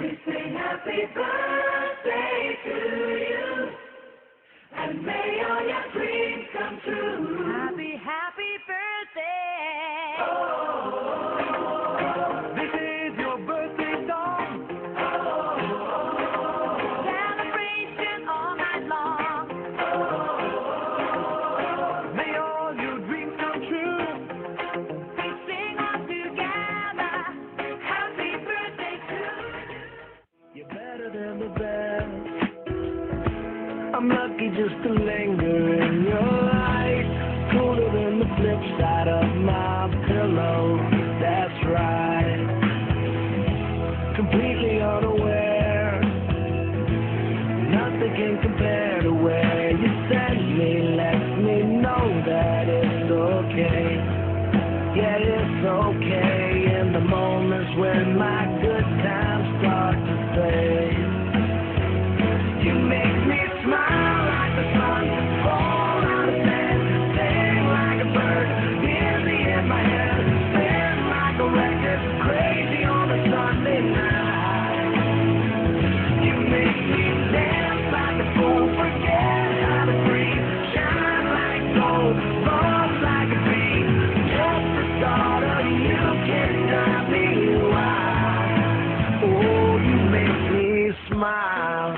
We sing happy birthday to you, and may all your dreams come true. Happy, happy birthday. This is your birthday song. Celebration all night long. May all your dreams come true. We sing all together. Happy birthday to you. You're better than the best. I'm lucky just to linger in your light. Cooler than the flip side of my pillow. That's right. Completely unaware. Nothing can compare to where you send me. Lets me know that it's okay. Yeah, it's okay in the moments when my good times start to fade. You make me smile like the sun, fall out of bed, sing like a bird, dizzy in my head, spin like a record, crazy on a Sunday night. You make me dance like a fool, forget how to breathe, shine like gold, buzz like a bee. Just the thought of you can drive me wild. Oh, you make me smile.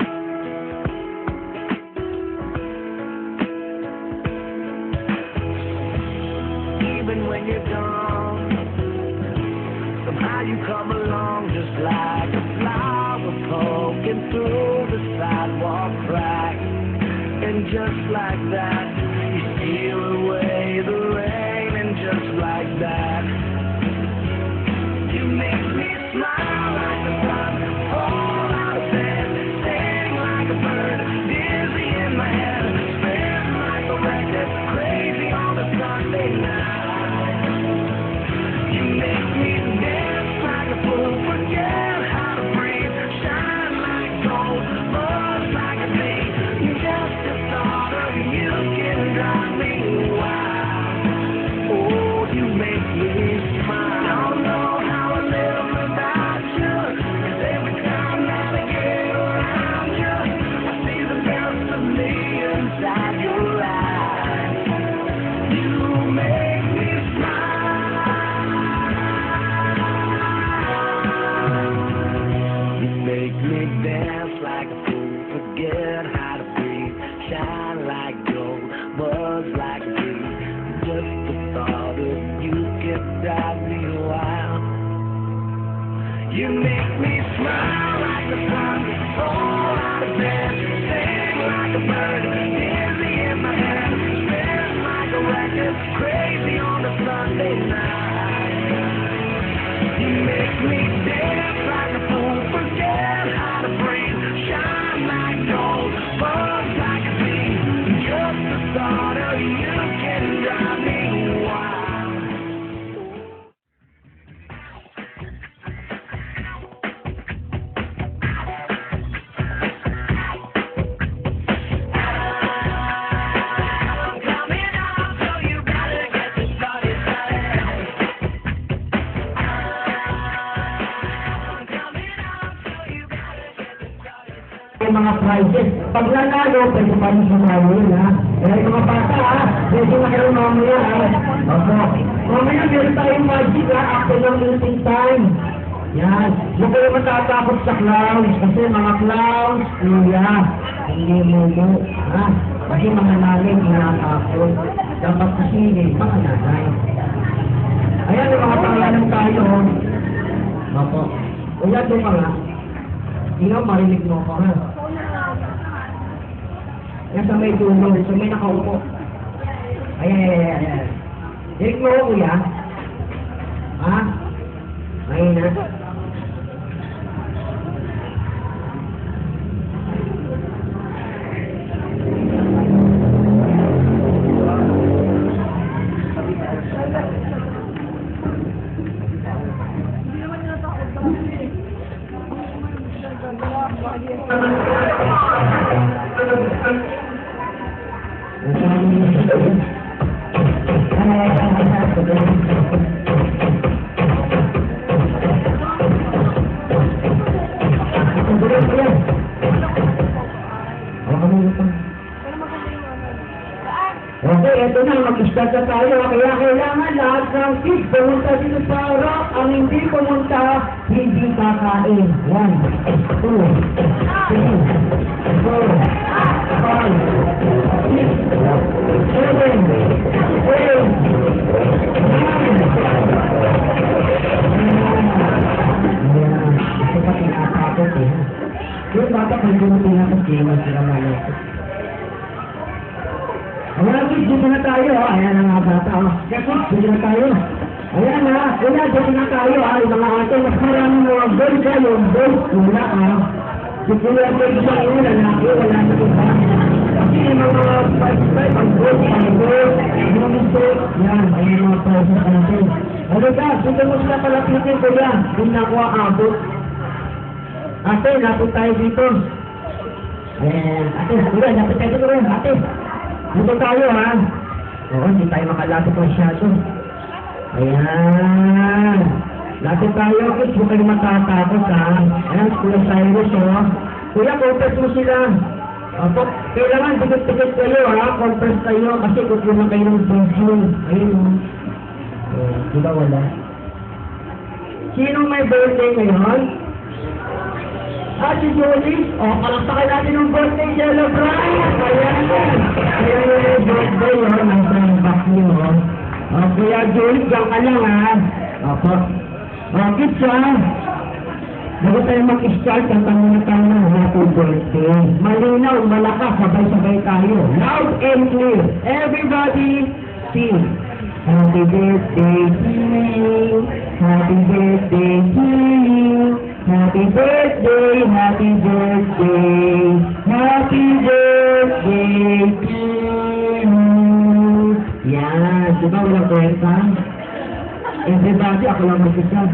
Even when you're gone, somehow you come along just like a flower poking through the sidewalk crack. And just like that, you steal away the rain. And just like that, you make me smile like the sun, fall out of bed, sing like a bird, dizzy in my head, spin like a record, crazy on a Sunday night. You make me dance like a fool, forget how to breathe, shine like gold, buzz like a bee. Just the thought of you can drive me wild. Oh, you make me smile. Don't know how I live without you, 'cause every time that I get around you, I see the best of me inside your eyes. You make me smile. You make me dance like a fool, forget how to breathe, shine like gold, buzz like a bee. Just the thought of you can drive me wild. You make me smile like the sun, fall out of bed, sing like a bird, dizzy in my head, spin like a record, crazy on a Sunday night. You make me dance like a fool, forget how to breathe, shine like gold, buzz like a bee. Just the thought of you can drive me wild. I'm coming out, so you better get this party started. I'm coming out, so you better get this party started. May mga prizes. Pag nanalo, pwede pa rin sumali yun, ha? Kaya yung mga bata, ha? Pwede na kayo mamaya, ha? Opo. Mamaya, meron tayong magic, ha? After ng meeting time. Yan. Huwag kayo matatakot sa clowns. Kasi mga clowns, kuya, hindi mumo, ha? Kasi mga nanay, hinatakot. Dapat kasi mga nanay. Ayan, yung mga pangalan tayo, ho? Opo. Kuya, doon ka nga. Ikaw, marinig mo ko, ha? Yan sa may dulo, sa may nakaupo. Ayan. Dinig mo ko, kuya? Ha? Ayun na. O, kami ito. Okay, eto na, mag-start na tayo. Kaya kailangan lahat ng kids pumunta dito sa rock. Ang hindi pumunta, hindi kakain. 1, 2, 3, 4, 5, 6, 7, 8. Yung bata kung tinatapos game na sila malapit. Ayan, kids, dito na tayo, ha? Ayan ang mga bata, ha? Kaya kids, dito na tayo. Ayan, ha? Ayan, dito na tayo, ha? Yung mga ate, mas maraming mga gold ka, yung gold, wala, ha? Si Kuya Gold siya, yung lalaki, wala na kita. Kasi yung mga 5-5, ang gold, ang gold, yung mistake, yan, ayan mga present natin. Ano ka, dito mo sila palapitin, Kuya, kung nakuha abot. Ate, lapit tayo dito. Ayan, ate, Kuya, lapit tayo dito, ate. Dito tayo, ha? Oo, hindi tayo makalapit masyado. Ayan. Lapit tayo, kids. Huwag kayo matatakot, ha? Ayan, Kuya Cyrus, oh. Kuya, compress mo sila. Opo, kailangan tikit-tikit kayo, ha? Compress kayo kasi kukunan kayo ng video. Ayun, oh. Diba wala? Sinong may birthday ngayon? Si Julie, palakpakan natin ng birthday celebrate! Ayan! Ayan yung birthday, nasa yung back niyo, Kuya Julie, dyan ka lang, ha? Opo. Kids, ha? Bago tayo mag-start, kantang na tayo ng happy birthday. Malinaw, malakas, sabay-sabay tayo. Loud and clear. Everybody, sing. Happy birthday to you. Happy birthday to you. Happy birthday, happy birthday, happy birthday to you. Yan, di ba walang kwenta? Everybody, ako lang mag-isa.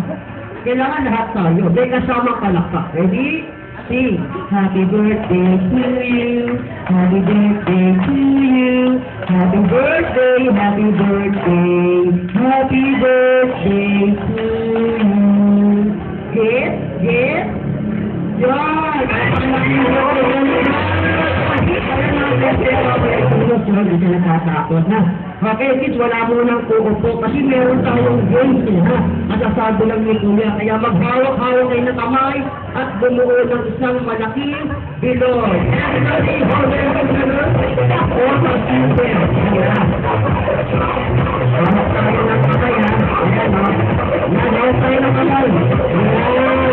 Kailangan lahat tayo. May kasama palakpak. Ready? Sing. Happy birthday to you. Happy birthday to you. Happy birthday, happy birthday. Happy birthday to you. Get? Yan! Hindi na natatakot na. Okay, kids, wala mo nang uupo kasi meron tayong games, ha? Masasabi lang ni Kuya. Kaya maghawak-hawak kayo na kamay at bumuo ng isang malaking bilog. Everybody, hold it up, or pa-super. Hawak tayo ng kamay, ha? Ayan, ha? Yan, hawak tayo ng kamay. Ayan.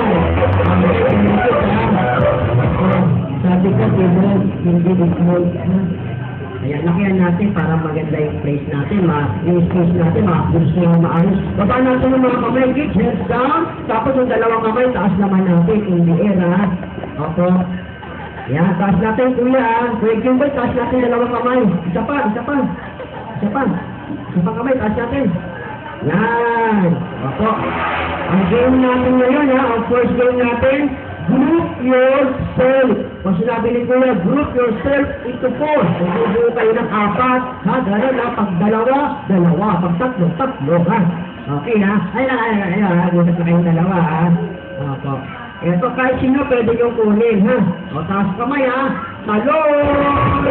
Sabi ko, bilog, hindi bilog, ha? Ayan, lakihan natin para maganda yung place natin, yung space natin, gusto yung maayos. Baba natin yung mga kamay, kids, hands down, tapos yung dalawang kamay, taas naman natin, in the air, ha? Opo. Ayan, taas natin, Kuya, ha? Kuya Jimboy, taas natin dalawang kamay. Isa pa. Isa pa kamay, taas natin. Yan. Opo. Ang game natin ngayon, ha? Ang first game natin, group yourself. Kung sinabi ni Kuya, group yourself into 4. Kung bubuo kayo ng 4, ha? Gano'n, ha? Pag dalawa. Pag tatlo, ha? Okay, ha? Ayun, gusto ko kayong dalawa, ha? Opo. Ito, kahit sino pwede yung kunin, ha? O, taas kamay, ha? Talon!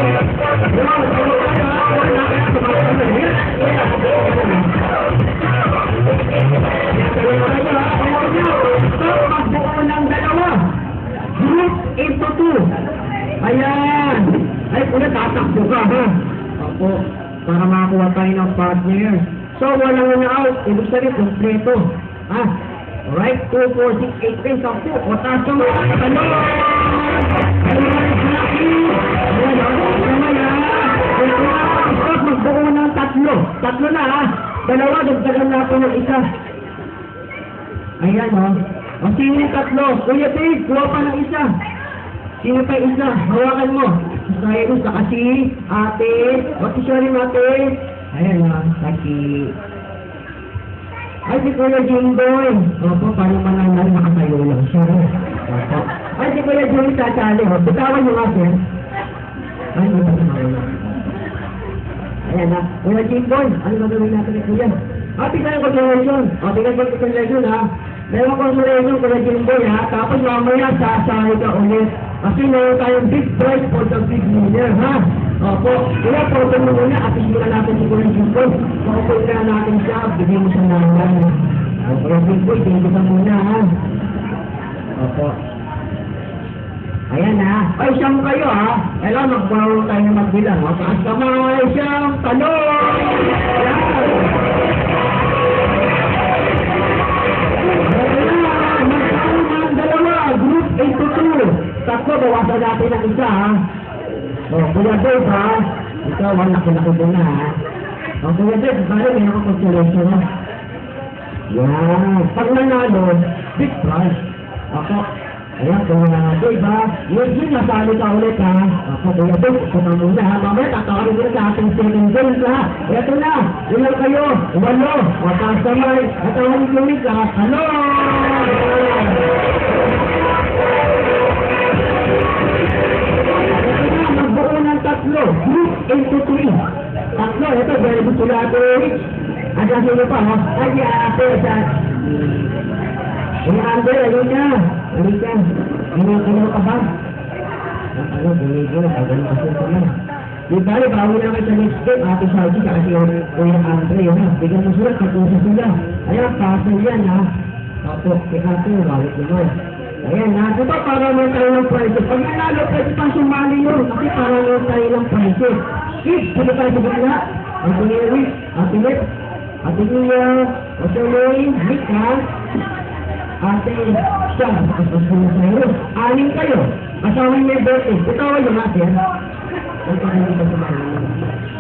Magbuo ng dalawa. Group into 2. Ayan. Ay, Kuya, tatakbo ka, ha? Opo. Para makakuha tayo ng partner. So, walang na out. Ibig sabihin, kompleto. Ha? Alright, 2, 4, 6, 8, 10, 10. O, taas ka mga. Talon! Tapos magbuo ng 3. 3 na, ha? Dalawa, dagdagan natin ng isa. Ayan, ha? O, sino yung 3? Kuya Dave, kuha pa ng isa. Sino pa yung isa? Hawakan mo. Cyrus, saka si ate. O, si Shari ate. Ayan, ha? Kasi... Ay, si Kuya Jimboy. Opo, paano mananay nakatayo lang siya. Opo. Ay, si Kuya Jimboy tatali. O, bitawan nyo nga, sir. Ay, hindi pa sumawala. Ayan, ha? Kuya Jimboy, ano gagawin natin ni Kuya? Bigyan ko consolation. Bigyan ko consolation, ha? Meron consolation, Kuya Jimboy, ha? Tapos mamaya, sasali ka ulit. Kasi meron tayong big prize for the big winner, ha? Opo, kaya photo mo muna, atin muna natin si Kuya Jimboy. Photo na natin siya, bigyan mo siya naman. Kuya Jimboy, tingin ka muna, ha? Opo. Ayan ha. Ay, siyang kayo ha. Kailangan magbaro tayo na magbilang. O, taas kamay, siyang talon! Ayan. Magkaroon ng dalawa. Group 8 to 2. Tatlo, bawasan natin ang isa ha. O, Kuya Dave ha. Ikaw, ang laki-laki din na ha. O, Kuya Dave, bali, may ako consolation ha. Yan. Pag nanalo, big prize. Ako. Ayan, Kuya Dave ha. Yun, nasali ka ulit ha. Ako, Kuya Dave, ito na muna ha. Mamaya, tatawarin ko sa ating second games ha. Ito na. Ilan kayo? 8. Mataas kamay. At ang ulit ha. Ano? Magbuo ng 3. Group 8 to 3. 3. Ito, very good sila ito. Ayan, sino pa ha? Ay, ate, sa... Ini Andre, ayun niya. Ayun ka. Ano ka ba? Ano, bumigil. Agad na kasi ito na. Di ba, bago naman sa next game, ate Sargi, kasi yung Andre, yun ha. Bigyan mo sila, kapusa sila. Ayan, paso yan ha. Opo, ate, bawit naman. Ayan ha. Ito, para naman tayo ng prices. Pag nanalo, pwede pang sumali yun. Kasi para naman tayo ng prices. Kids, pwede tayo sa ganda. Ate Lewis, Ate Lip, Ate Nia, Ate Lloyd, Nick ha. Ate, siya, sa'yo. 6 kayo. Kasama niya yung birthday. Ikaw ay yung ate, ha? Ito na dito sa mga.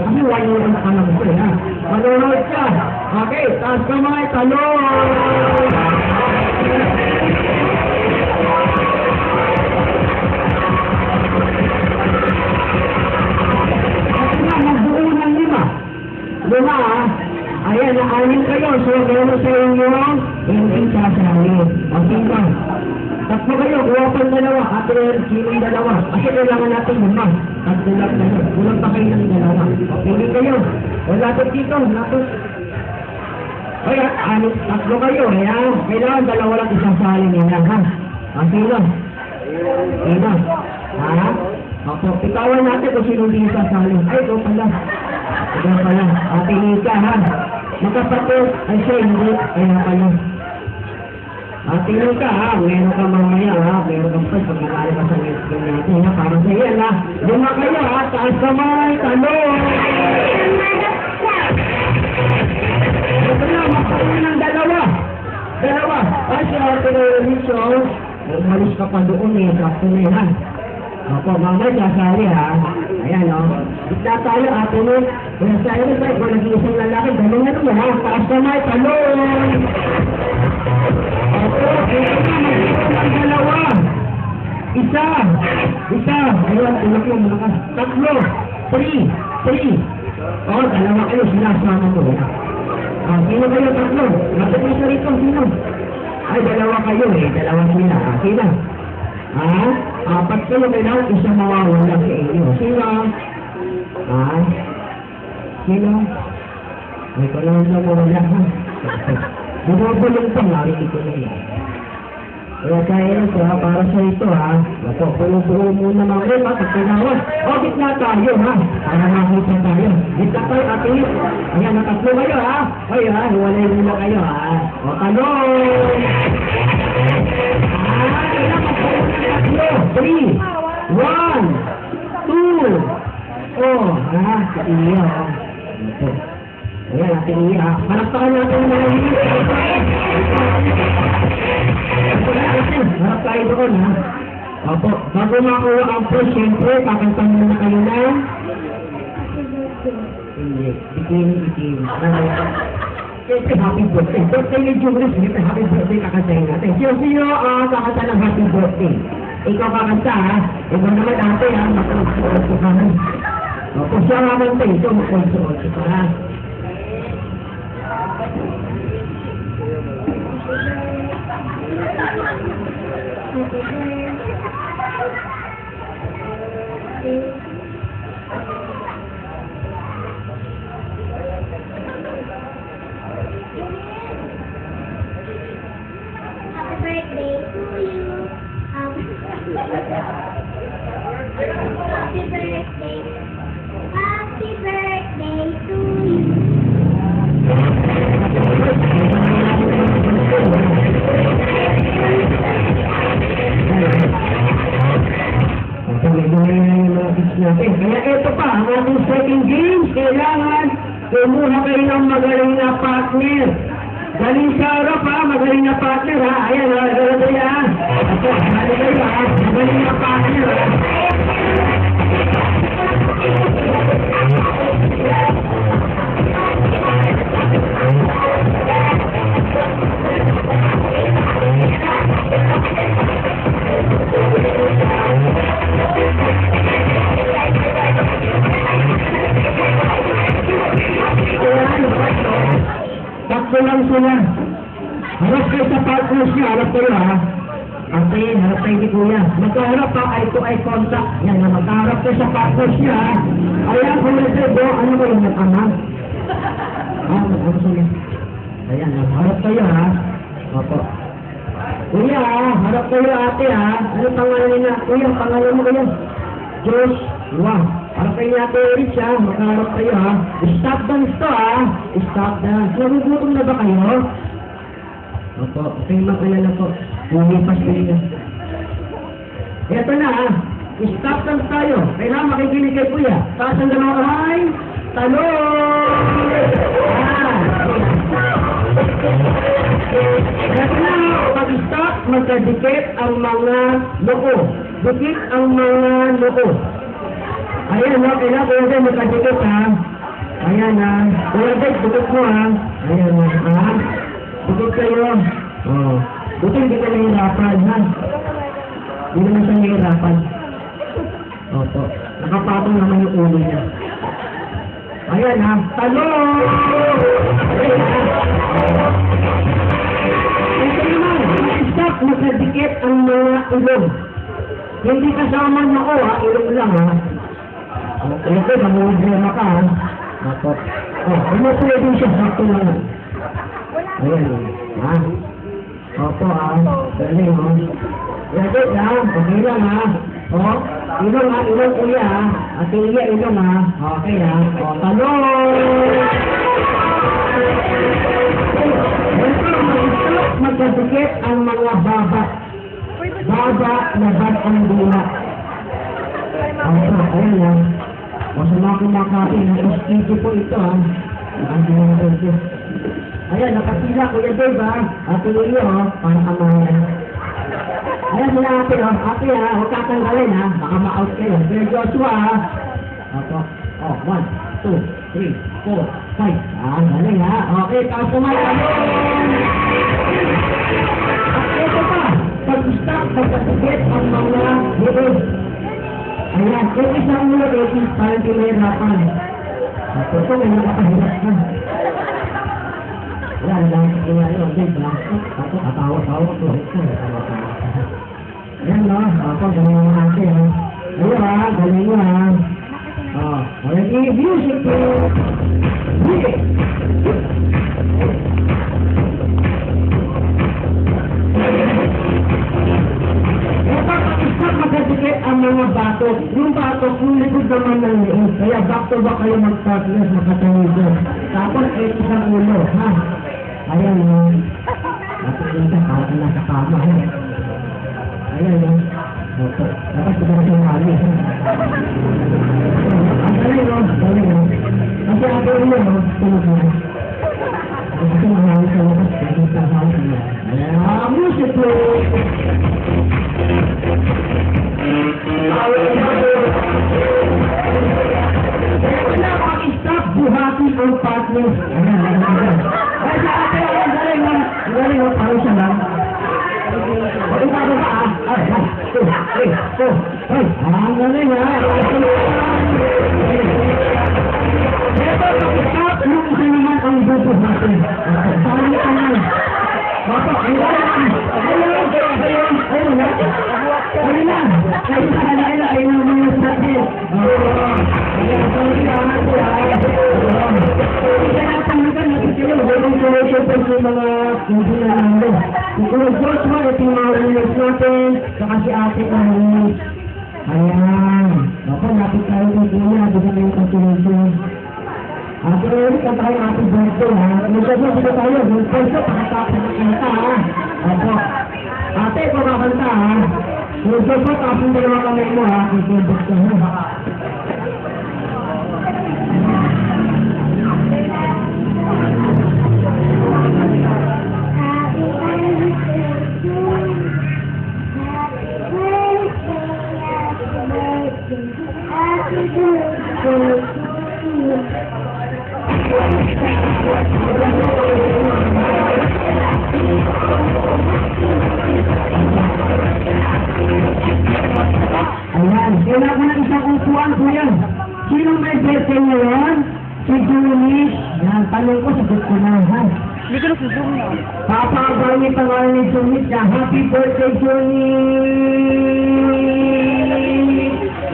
Kasi 1 year na ka lang ito, ha? Manonood ka. Okay, taas kamay, talon! Ito na, magbuo ng 5. 5, ha? Ayan, 6 kayo. So, meron sa inyo, hindi sasali. Okay ba? 3 kayo, kuha pang 2. Ate, sinong 2? Kasi kailangan natin 5. At lang kayo. Kulang pa kayo ng 2. Okay kayo. Wala ito dito. Ay, 3 kayo. Ayan. Kailangan 2 lang isasali nila, ha? Sino? Sino? Ha? Opo, pitawan natin kung sino hindi isasali. Ay, ito pala. Ito pala. Ate Nika, ha? Magkapatid. Ay, siya hindi. Kaya pala. Tingnan ka ha, meron ka mamaya ha, meron kang pwede pagkakali ka sa next game natin ha, para sa iyan ha. 5 kayo ha, taas kamay, talon! Ito na, magkaroon ng 2. Ay, si Ate Relisyo, umalis ka pa doon eh, sakto na yan. Opo, mamay, sasali ha. Ayan o. Kita tayo, Ate Nik. Kaya sa'yo na sa'yo, kung nag-iisang lalaki, gano'n na naman ha, taas kamay, talon! Opo, ito na, magkaroon ng 2. Isa. Ayun, tulak mo, malakas. 3. 3. O, 2 kayo, sinasama mo. Sino kayo 3? Lapit mo sa rito, sino? Ay, 2 kayo eh, 2 sila. Sino? 4 kayo, kailangan isa mawawala sa inyo. Sino? Sino? Ay, kailangan na mawala ha. Bumabulong pa, narinig ko na yan. Kaya kaya ito ha, para sa ito ha. Ito, pulo-pulo muna mga rin ha, pagkagawas. O, gitna tayo ha, para makita tayo. Gitna tayo, ate. Ayan, natatlo kayo ha. Oy ha, hiwalay muna kayo ha. O, talon! Kailangan magpulo ng 3, 1, 2. O, ha, sa iyo ha. Ito. Ayan, ating iya. Malakpakan natin yung mga hindi. Harap tayo doon, ha? Opo, bago makuha ang push, siyempre, kakantan muna kayo na. Hindi, itim. Siyempre, happy birthday. Birthday ni Julius, siyempre, happy birthday kakantahin natin. Sino kakanta ng happy birthday? Ikaw kakanta, ha? Ikaw naman ate, ha? Makulog-kulog ka, ha? Opo, siya kakanta ito, makulog-kulog ka, ha? Happy birthday to you. practice natin. Kaya ito pa, ang ating second games, kailangan kumuha kayo ng magaling na partner. Galing sa harap ha, magaling na partner ha. Ayan ha, gano'n yan. Ito, hali kayo ha, magaling na partner ha. Takbo lang sila. Harap kayo sa partners niya, harap kayo ha. Okay, harap kayo ni Kuya. Magkaharap ha, eye to eye contact. Yan na, magkaharap kayo sa partners niya ha. Ayan, kung nagsibo, ano ba yung mag-ama? Mag-ama sila. Ayan, harap kayo ha. Opo. Kuya ha, harap kayo ate ha. Ano pangalan nila? Kuya, pangalan mo kayo? Diyos. Wow. Harap kayo ate Rich ha. Magkaharap kayo ha. Stop dance to ha. Stop dance. Nagugutom na ba kayo? Opo. Okay, mag-alala po. Lumipas kayo na. Ito na ha. Stop dance tayo. Kailangan makikinig kay Kuya. Taas ang dalawang kamay. Talon! Ito na. Pag-stop, magkadikit ang mga loko. Dikit ang mga loko. Ayan ha. Kailangan Kuya Dave magkadikit ha. Ayan ha. Kuya Dave, dikit mo ha. Ayan ha. Dikit kayo. Oh. Buti hindi ka nahihirapan ha. Hindi naman siya nahihirapan. Opo. Nakapatong naman yung ulo niya. Ayan ha. Talon! Ayan ha. Ito naman. Stop. Nakadikit ang mga ilong. Hindi kasama na ko ha. Ilong lang ha. Okay. Ito. Namumudrema ka ha. Opo. Oh. Pwede siya. Sakto lang. Ayan ha. Opo ha. Galing ha. Galing ha. Okay lang ha. O, ilong ha, ilong Kuya ha. At Kuya, ilong ha. Okay ha. O, talon! Magkadikit ang mga baba. Baba na ba't ang dula. Ayan ha. O, sa mga kumakain, mosquito po ito ha. Ang dula. Ayan, nakapila Kuya Dave ha. At Kuya ha, para kamayan. Ayan sila ate ha. Ate ha, huwag kakanggalin ha. Baka ma-out kayo. Kuya Joshua ha. Opo. O, 1, 2, 3, 4, 5. Galing ha. Okay, tapos kumain kami. At ito pa. Pag-stop, pagkasigit ang mga loob. Ayan, kung isang ulo, parang pinahirapan. At ito, may nakapahirap ka. Wala na lang sa kanya yun, Dave ha. Ako, katawa-tawa ko. Ayan no, ako, galing mo natin ha. Ayan ha, galing mo ha. Okay, music po. Music! Stop magkadikit ang mga batok. Yung batok, yung likod naman ng liit. Kaya back to back kayo mag-partners, makatawid doon. Tapos, isang ulo, ha? Ayan, tapos yun siya, parang nasa kama, ha? Ayan, ha? Opo. Tapos, siguro siya mali, ha? Ang galing, no? Galing, no? Kasi ako ulo, no? Tulog na. Kasi mahawin sa labas, kasi sa hawin na. Ayan, music, please! Wala pag-stop, buhatin ang partner. Ayan, ayan. Ay, sa ate, ayan, galing, ha? Galing, ha? Parang siya lang. Ay, bago ka, ha? Ay, 1, 2, 3, 4. Ay, ang galing, ha? Ito, pag-stop, yung isa naman ang bubuhatin. Parang ka na. Bato, ang galing. Ayun, ayun, ayun, ha? Ayun na. Ayun na, ayun na, ayun na, mga satin. Ayan, sorry ka, ha? Kaya natangagan natin sila, walang solution pa sa mga hindi na nando. Kung Joshua, ito yung mga winners natin, saka si ate ang winners. Ayan. Ako, napit tayo kung sino na, hindi na yung consolation. Ate Eric, ang tayo ating birthday, ha? Masyadong dito tayo, yung person, pakatapos ng kanta, ha? Ako. Ate, kumakanta, ha? Yung Joshua, tapos yung dalawa kamay mo, ha? Yung birthday, ha? Ayan, kailangan ko ng isang upuan, kuya. Sinong may birthday ngayon? Si Julie. Yan, tanong ko, sagot ko na, ha? Hindi ko na susunod na. Papagawin pangalan ni Julie na happy birthday, Julie!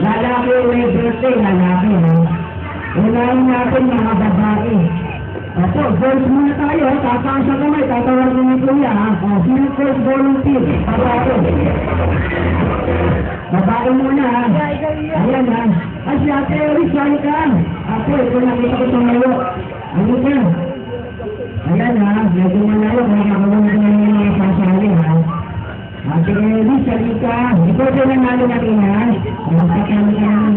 Lalaki may birthday, lalaki, ha? Unahin natin mga babae. Opo, girls muna tayo, tataas sa kamay, tatawag ko ni Kuya, ha? O, sino first volunteer? Babae. Babae muna, ha? Ayan, ha? Ay, si Ate Eris, saan ka? Ako, ito nakita ko tumayo. Ano ka? Ayan, ha? Medyo manalo, kaya kakulungan na yung mga pasali, ha? Ate Eris, saan ka? Ikaw din ang nalo natin, ha? Magkakami ka naman.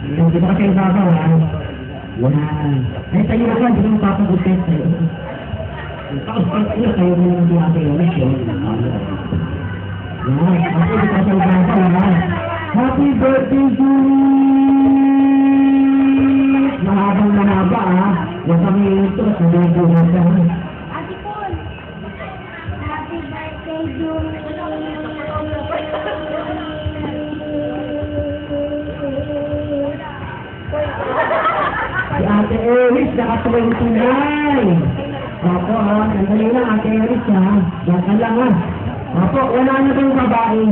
Hindi ka kayo babaw, ha? Yan. Ay, tayo na lang, hindi mo papagutin sa'yo. Tapos, tayo mo lang si Ate Eris, yun. Yan, ako di ka kayo babaw, ha? Happy birthday, Julie! Mahabang mahaba, ha? Huwag kami ito, sabihin na siya, ha? Ate Paul, happy birthday, Julie! Si Ate Eris, naka-29! Opo, ha? Sandali lang, Ate Eris, ha? Yan ka lang, ha? Opo, wala na bang babae?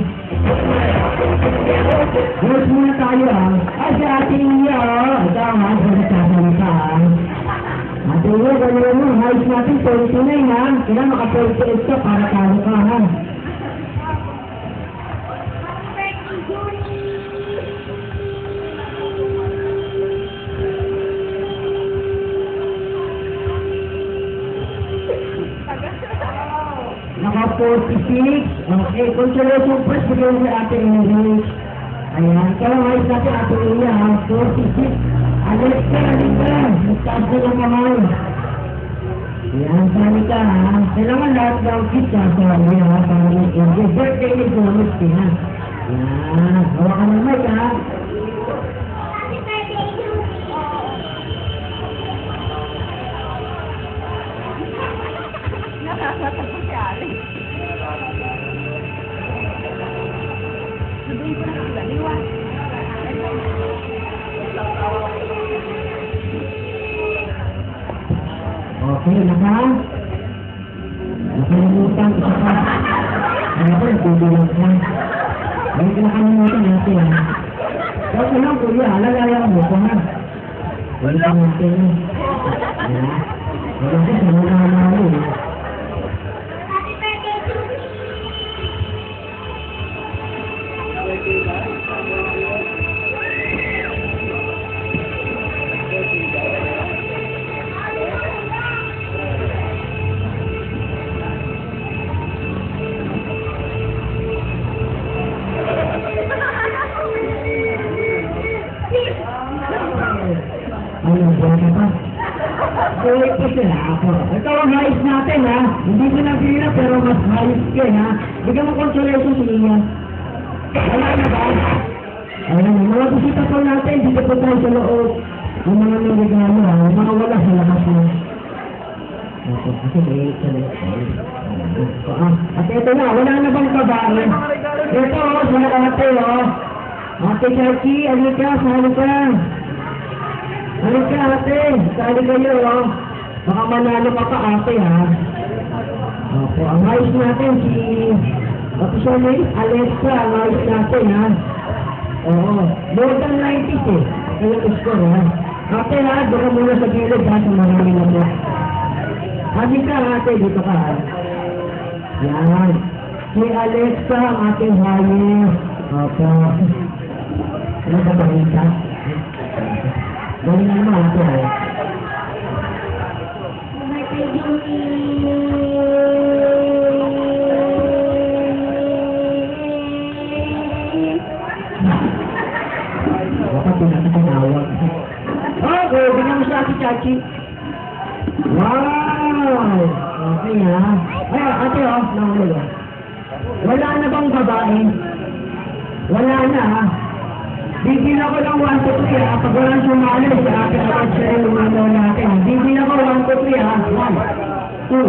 Girls muna tayo, ha? Ay, si Ate Iya, ha? Ikaw, ha? Salita, ha? Ate Iya, gano'n mo, ayos natin, 29, ha? Kailangan maka-48 ka para talo ka, ha? Happy birthday, Julie! Naka-46. Okay, consolation first, bigyan mo si Ate Eris. Ayan, kaya ayos natin, Ate Iya, ha? 46. Alis ka, magtaas ka ng kamay. Ayan, sali ka, ha? Kailangan lahat daw kids, ha? Sa mga, ha? Para mag-enjoy. Birthday ni Bonus, ha? Ayan, hawa ka ng mic, ha? Happy birthday, Julie! Nakakatakot si Ali. Sabihin ko na sila, liwan. Okay, naka? Nakalimutan ko pa. Ano ko, nagbibilang ka. Ay, nakalimutan natin, ha? Huwag mo lang, kuya, halalayan mo ko, ha? Huwag ka natin, ha? Ayan. Wala ka, sa mga hamalo, ha? Happy birthday, Julie! Ano, buwan ka pa? Ulit pa sila ako. Ikaw ang hayos natin, ha? Hindi ko na pila, pero mas hayos ka, ha? Bigyan mo consolation sa inyo. Wala na ba? Ayun, mga bisita po natin, dito po tayo sa loob. Yung mga may regalo, ha? Yung mga wala sa lakas mo. Opo, kasi may at ito na, wala na bang babae? Ito, sa ate, oh. Ate Chachi, alika, sali ka. Alika, ate, sali kayo, oh. Baka manalo ka pa, ate, ha. Opo, ang ayos natin, si... Opo siya may Alexa, ang ayos natin, ha. Oo, more than 90s, eh. Kaya score, ha. Ate, ha, doon ka muna sa gilid, ha, sa marami na po. Halika, ate, dito ka, ha. Yan. Si Alexa, ang ating hayos. Opo. Ano ba balita? Galing naman ate, ha. Happy birthday, Julie! Baka pinakatinawag. Okay, bigyan mo sa ate Chachi. Wow! Okay, ha. Ay, ate, oh, nahulog, oh. Wala na bang babae? Wala na, ha. Bigil ako ng 1 to 3 ha. Pag walang sumali sa akin award siya yung lumaw natin. Bigil ako 1 to 3 ha. 1, 2,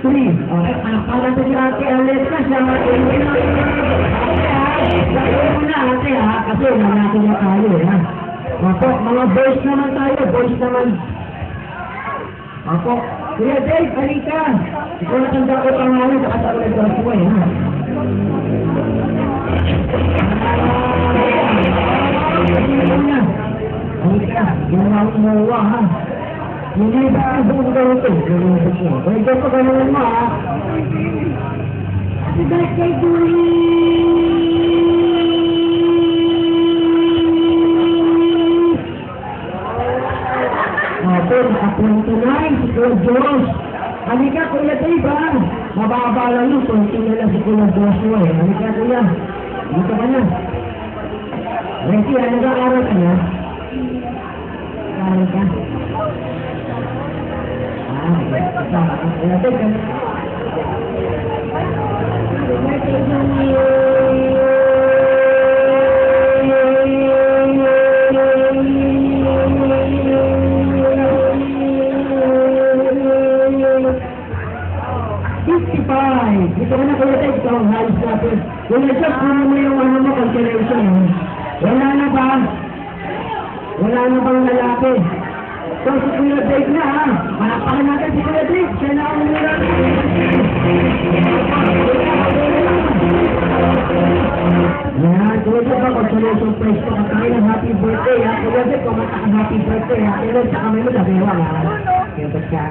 3. Okay, para sa si Ate Alexa siya. Ate ha. Sabi mo na ate ha. Kasi nanaki na tayo ha. Opo, mga boys naman tayo. Boys naman. Opo. Kuya Dave, halika. Ikaw natanda ko pangalan sa katawag ng Joshua ha. Halika, ginawa mo ha. Hindi ba ang buong ganito? Kaya ito pa gano'n mo ha. Happy birthday, Julie! Opo, nakapunto na si Kuya Diyos. Halika, Kuya Dave ha. Mababa lang yun, kunti na lang si Kuya Joshua eh. Halika, Kuya. Dito ka na. Ready, nag-aaral ka na? Nag-aaral ka? Kuya Dave, ka na. Happy birthday, Julie! Dito ka na Kuya Dave, ikaw ang halos natin. Kuya Dave, puno mo yung ano mo, calculation. Wala na ba? Wala na bang lalaki? So, si Kuya Dave na ha. Malakpakan natin si Kuya Dave. Siya na ang lalaki. Yan, Kuya Dave, calculation price ko. Katakin ng happy birthday ha. Kuya Dave, kumata ka happy birthday ha. Kaya sa kamay mo, labewa ha. Kaya ba't ka?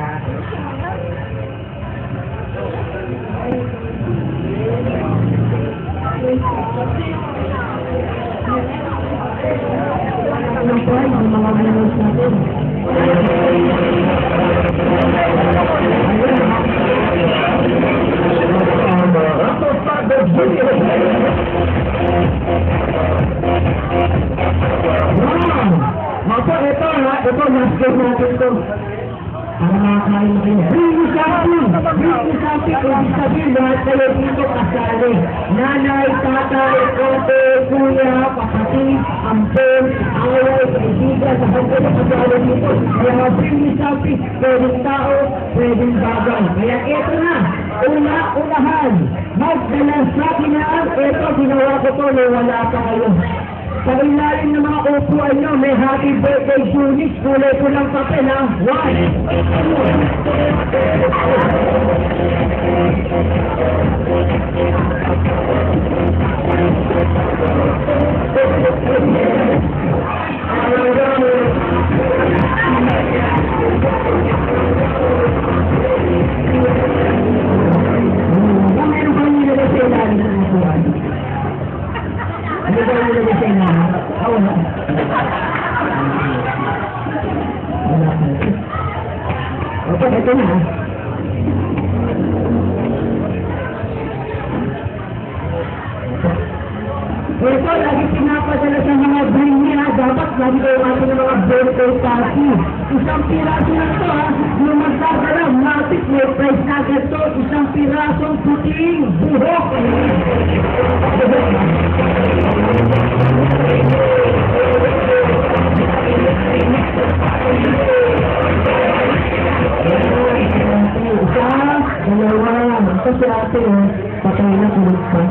Ang price ng mga winners natin. Ito, last game natin ito. Para makakain na kayo. Bring me something! Bring me something! Ibig sabihin, lahat kayo dito kasali. Nanay, tatay, ate, kuya, kapatid, ampon, away, kaibigan, sa hanggang kasali dito. Kaya bring me something, pwedeng tao, pwedeng bagay. Kaya ito na, unahan. Magdala sa kinaan, ito, ginawa ko to, wala tayo. Sa ilalim ng mga upuan nyo, may happy birthday Julie. Kulay ko lang papel ha. 1, 2. Meron ba nilagay sa ilalim ng upuan? Ano ba yung nilagay sa inyo? Wala. Wala. Okay, ito na. Ito, lagi pinapadala sa mga bring niya. Dapat lagi kayo natin ng mga birthday party. Isang piraso na ito ha. Yung magdadala, matik, may price na ito. Isang pirasong puting buhok. Isa, dalawa. Ito si ate, patay na kulit ka.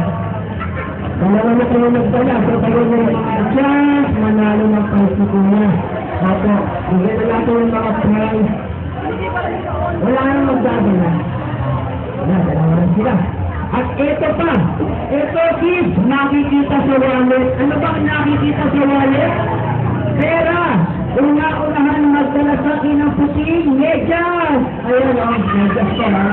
Dalawa na kayo nagdala. So kayo na yung mga chance, manalo ng prize na kuya. Opo, bigyan na natin yung mga prize. Wala nang magdadala. Wala, dalawa na sila. At ito pa, ito kids, nakikita sa wallet. Ano ba nakikita sa wallet? Pera! Una-unahan magdala sa akin ng puting, medyas! Ayan o, medyas pa ha.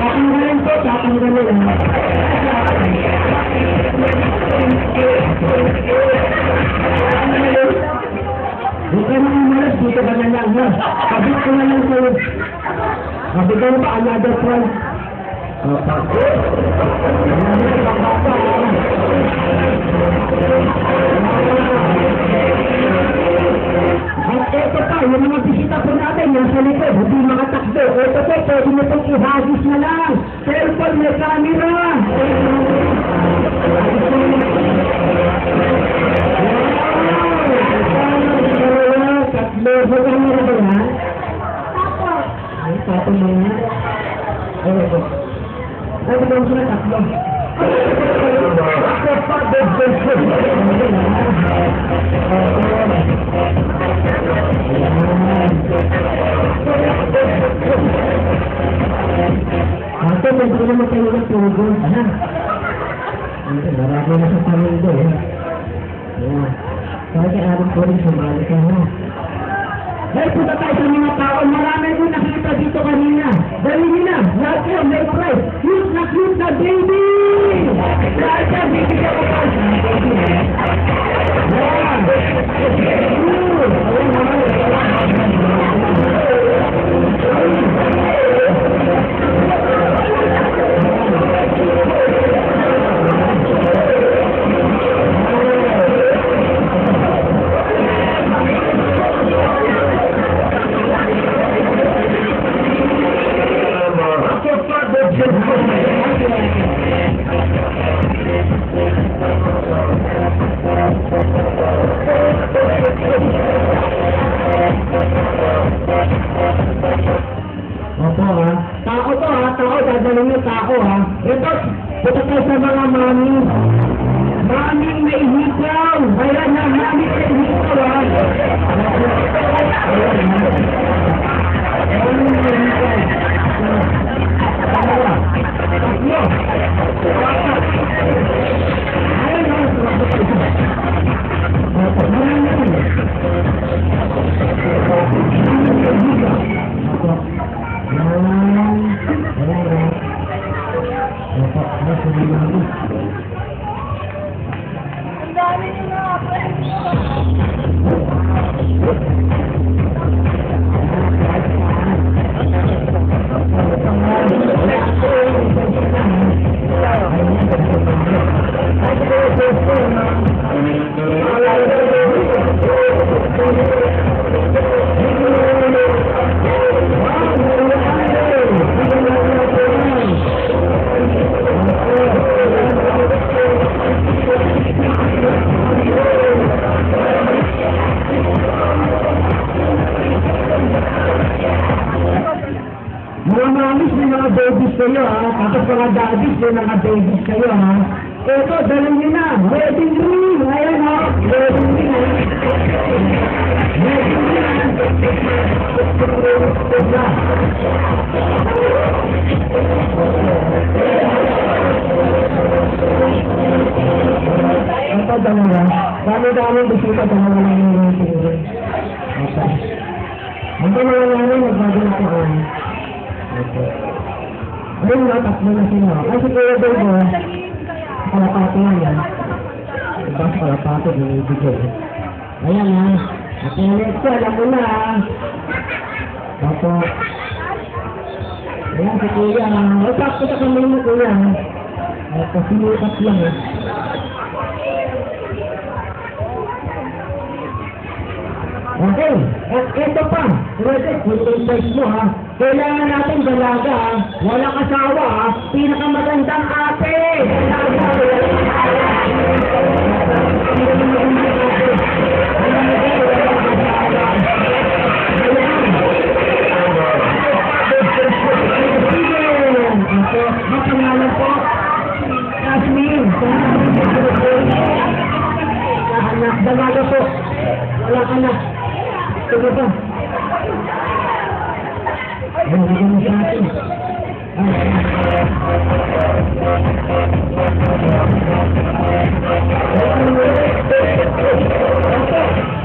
Tatanggalin po, tatanggalin ha. Huwag ka nang umalas, dito ka na lang ha. Kabit ko na lang sa'yo. Kabit ko ba, another prize? At ito pa, yung mga bisita po natin, nasa likod, hindi makatakbo. Ito po, pwede mo pong ihagis na lang. Cellphone, may camera! Wow! Tatlo. May camera ba yan? Ay, tatlo na yan. Ay, ito. Ay, ito lang sila tatlo. Ako pa, Ate, hindi naman kayo ng tugod. Ano? Marami na sa pamilya eh. Ayan. Kaya kaya alam ko rin sumali ka na. Dahil punta tayo sa mga tao, marami ko nakita dito kanina. Dahil nyo na, lahat yun, may price. Cute na baby! Lahat yan, bibigyan ko pa. Ayan. Opo ha. Tao to ha. Tao. Dadalhin yung tao ha. Ito. Punta tayo sa mga mami. Maming may hikaw. Ayan na. Maming may hikaw ha. Maming may hikaw. Tatlo. Ayan ha. Opo. Marami na. Opo. Ang dami nyo na ako. Mga mamis, may mga babies kayo ha. Tapos mga daddies, may mga babies kayo ha. Ito, dalhin nyo na. Wedding ring. Ayan ha. Wedding ring ha. Wedding ring. Ito, dalawa. Dami-dami bisita, dalawa lang yung wedding ring. Okay. Ito mga nanay, nagbagay ko ha. Ayun na, tatlo na sila. Ay, si Kuya Dogo, kalapati nga yan. Diba sa kalapati, binibigay. Ayan ha. At yung next ko, alam mo na ha. Opo. Ayan, si Kuya. Ay, sakto sa kamay mo, Kuya. Ay, pasimukat lang eh. Okay, at ito pa, Roger, kung invite mo ha, kailangan natin dalaga ha, walang asawa ha, pinakamagandang ate! Mapangalan po, Jasmine, anak, dalaga po, wala ka na. Ito ba? Ayun, hindi mo sa atin.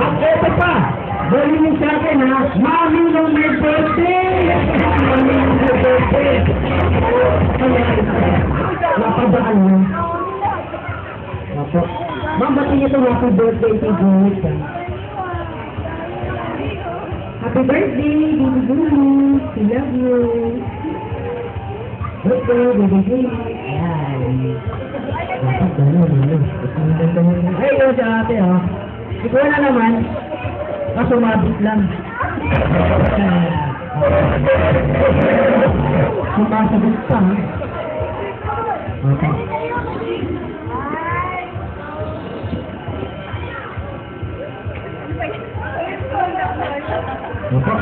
At ito pa, bali niyo sa akin ha, Mami nung may birthday! Mami nung may birthday! Napadaan niyo. Apo. Ma'am, ba't niyo ito happy birthday kay Juliet ha? Happy birthday, baby Julie. We love you. Birthday, baby Julie. Ayan. Dapat gano'n. Ay, ito si ate, oh. Ikaw na naman. Kaso mabit lang. Sumasagot pa, ha? Opo. Opo.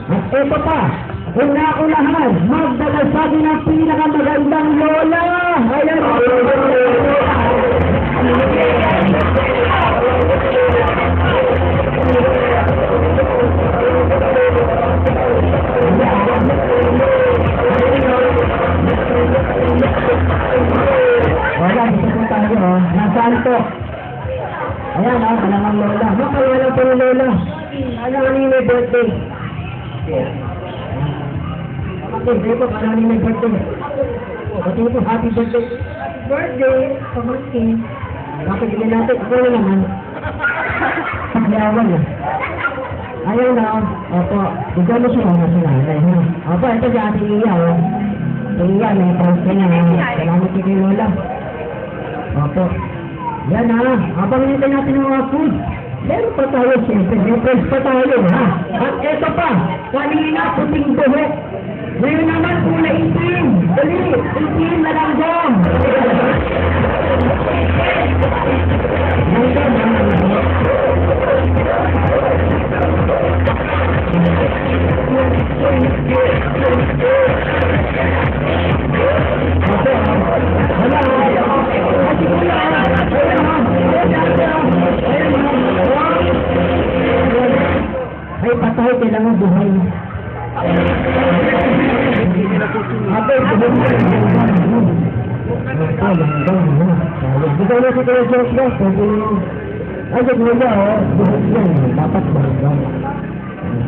At ito pa, una-unahan, magdadasabi ng pinakamagandang lola. Ayan. Wala, dito po tayo, oh. Nasaan po? Ayan, oh, alamang lola. Makawalan po ng lola. Ano yung may birthday? Okay, po, ano yung may birthday? Pati po, happy birthday. Birthday, pamangkin. Bakit hindi natin? Ako na naman. Pagyawan na. Ayaw na, opo. Ikaw mo siya mga sinanay, ha? Opo, ito si Ate Iya, oh. Iya, may pangke na, ha? Salamat kay Lola. Opo. Yan, ha? Habang hinintay natin ng mga food. Meron pa tayo, siyempre. May friends pa tayo, ha? At ito pa, kanina puting buhok. Ngayon naman, kulay itim. Dali, itim na lang dyan. Ay, patay, kailangan buhay. Ate, buhay. Ikaw na si Kuya George ba? Ay, mo ba, oh? Buhay yan. Dapat buhay.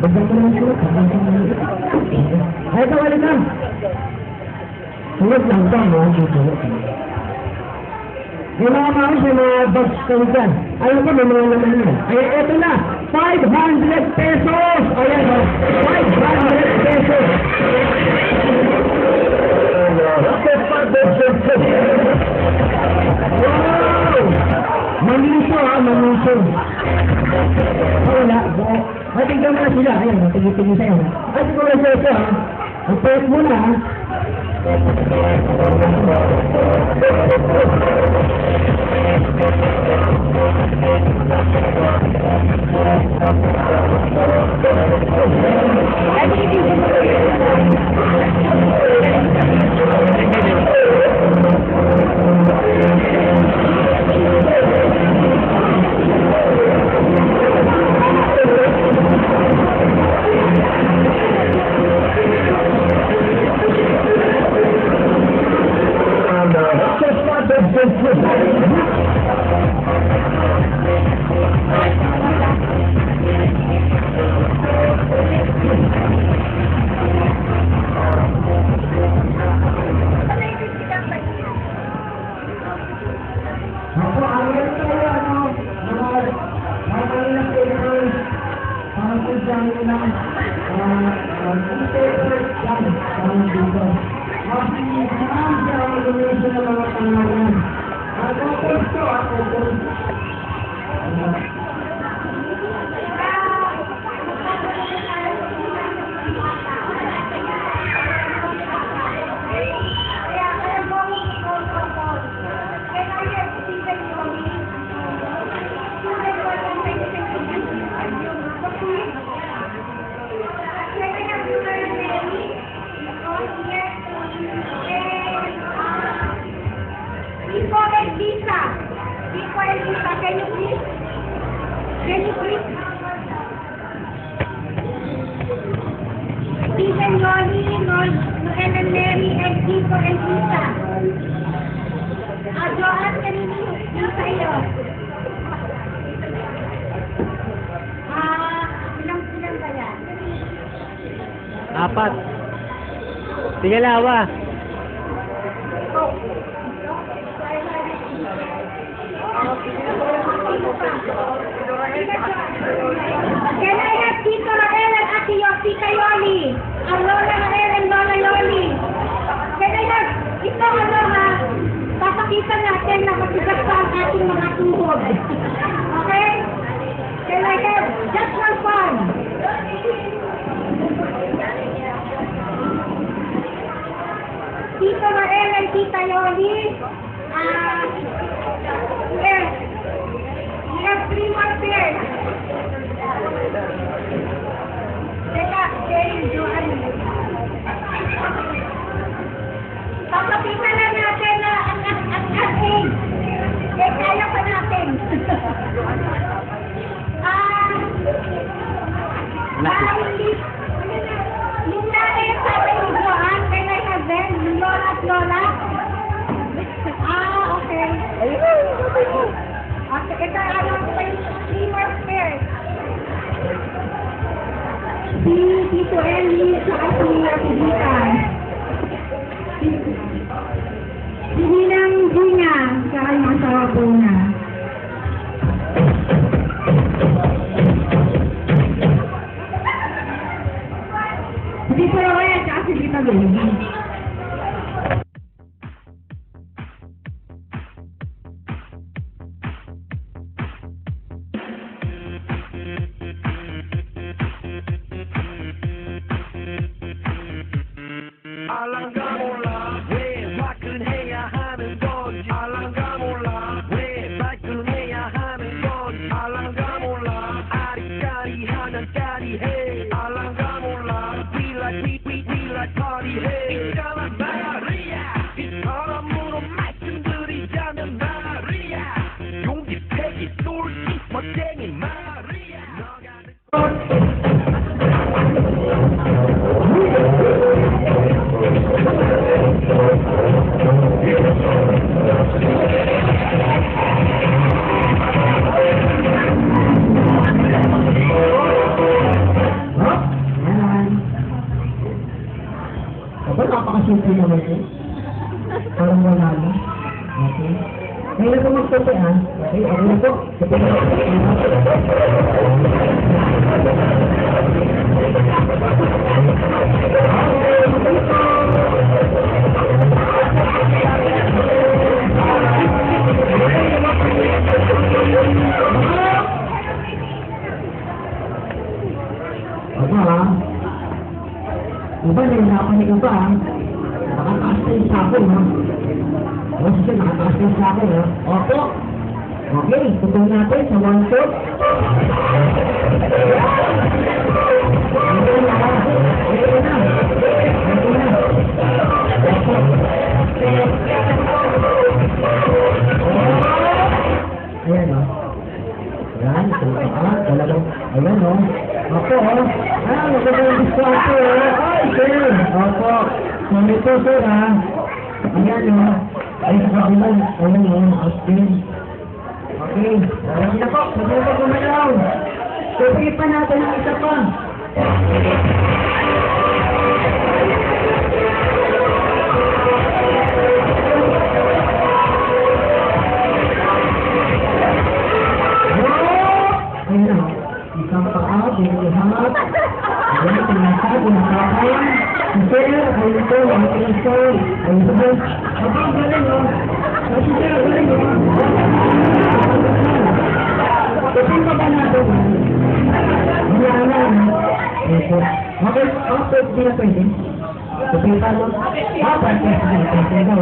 Bagay ko naman sila. Ay, ito, wala ka. Sunod lang ba, no? May mga maus, may mga bags ka dyan. Ayaw ko, may mga naman yan. Ay, eto na. 500 pesos! Ayan, oh. 500 pesos! Wow! Manuso, ha? Manuso. Wala, buo. Matigyan mo na sila. Ayan, matigil-tigil sa'yo. Ay, siguro sa ito, ha? Ang pwet mo na, ha? Stephen, Yoli, Noel, and Mary, and Tito, and Lisa. Joan, kanina yung sa'yo. Ilang ba yan? 4. Sige, lawa. Can I have Tito Rael and Ate Tita Yoli? Ang Lola Rael and Lola Yoli. Can I have, ito ano ha, papakita natin na matigas pa ang ating mga tuhod. Okay? Can I have just one fun? Tito Rael and Tita Yoli. Yoli. Yes. We have 3 more pairs. Teka, Jane, Joanne. Papapitan lang natin na ang ating. Eh, kaya pa natin. Yung nanay at tatay ni Joanne, can I have them? Lola at Lola? Okay. Okay, ito ano, 3 more pairs. Si Tito Eli, saka si Ate Gita. Si Ninang Gina, saka yung asawa po niya. Si Tito Roya, saka si Tita Baby. 알랑가 몰라 왜 화끈해야 하는 건지 알랑가 몰라 왜 발끈해야 하는 건지 알랑가 몰라 아리까리하면 까리해 알랑가 몰라 we like party 해 있잖아 마리아 이처럼으로 말씀드리자면 마리아 용기 패기 쏠기 멋쟁이 마리아 Napakasimple naman eh. Parang wala na. Okay. Ngayon na po magputi ha. Okay, okay na po. Puti na ha. Diba, nahihirapan ka pa ha? Nakataas na yung sako ha? O sige, nakataas na yung sako ha? Opo. Okay, tutong natin sa 1 foot. Ito na ha? Ito na. Ito na. Opo. Ayan o. Ayan, ito ha? Talagang, ayan o. Opo o. Maganda yung discount o. Sir, opo. So, ito sir ha. Ayan o. Ay, sa kabilang. Ayan o. Austin. Okay. Lagi na po. Lagi na po kumalaw. So, sige pa natin ang isa pa. Ayan o. Isang paa, binihat. Ayan, tinasag, tinasakay. Sir, ay ito, ang tinasag. Ay ito. Aba, galing o. Kasi sir, galing o. Kasi pa ba natin? Wala na. Ito. Okay, okay, di na pwede. Kasi pa no? Pwede. Pwede daw.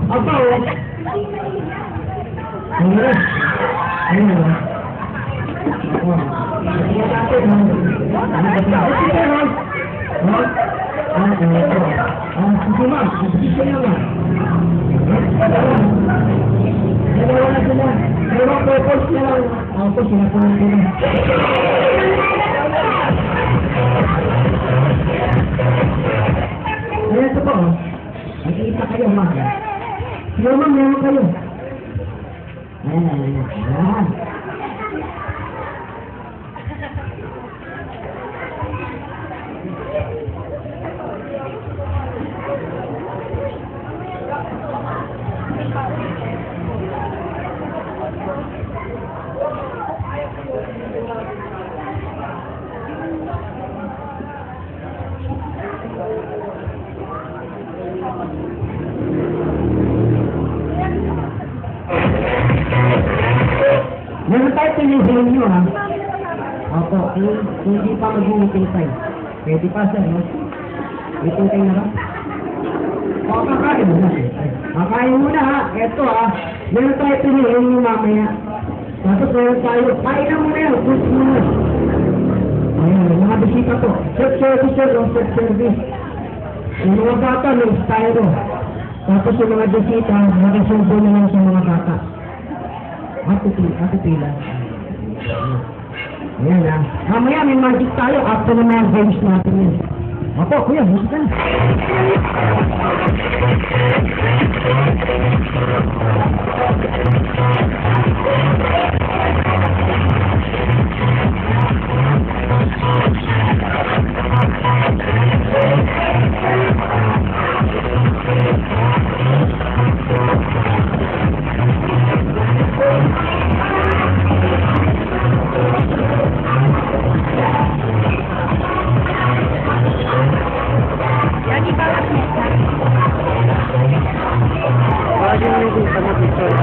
Apa o? Ayan. Ayan o. Sige natin o. Sige o. Sige ma'am. Sige na ma'am. Dalawa na sila. Pero purpose na lang. Ako sinasabi ko na. Ayan ito po o. Nakikita kayo, ma'am. Sige, ma'am, meron kayo. Ayan. pinihiling nyo, ha? Opo, kung hindi pa mag-meeting time. Pwede pa, sir, no? Meeting time na ba? O, kakain muna, sir. Kakain muna, ha? Eto, ha? Meron tayo pinihiling nyo mamaya. Tapos meron tayo, kain na muna yan, fruits muna. Ayan, mga bisita to. Self-service, sir, o self-service. Yung mga bata, may styro. Tapos yung mga bisita, nakasulbo na lang sa mga bata. Atupila. Ayan, ha. Mamaya may magic tayo after na mga games natin yun. Opo, kuya, music ka na. Lagi ba ang mesa? Bakit yung nito sa mga picture?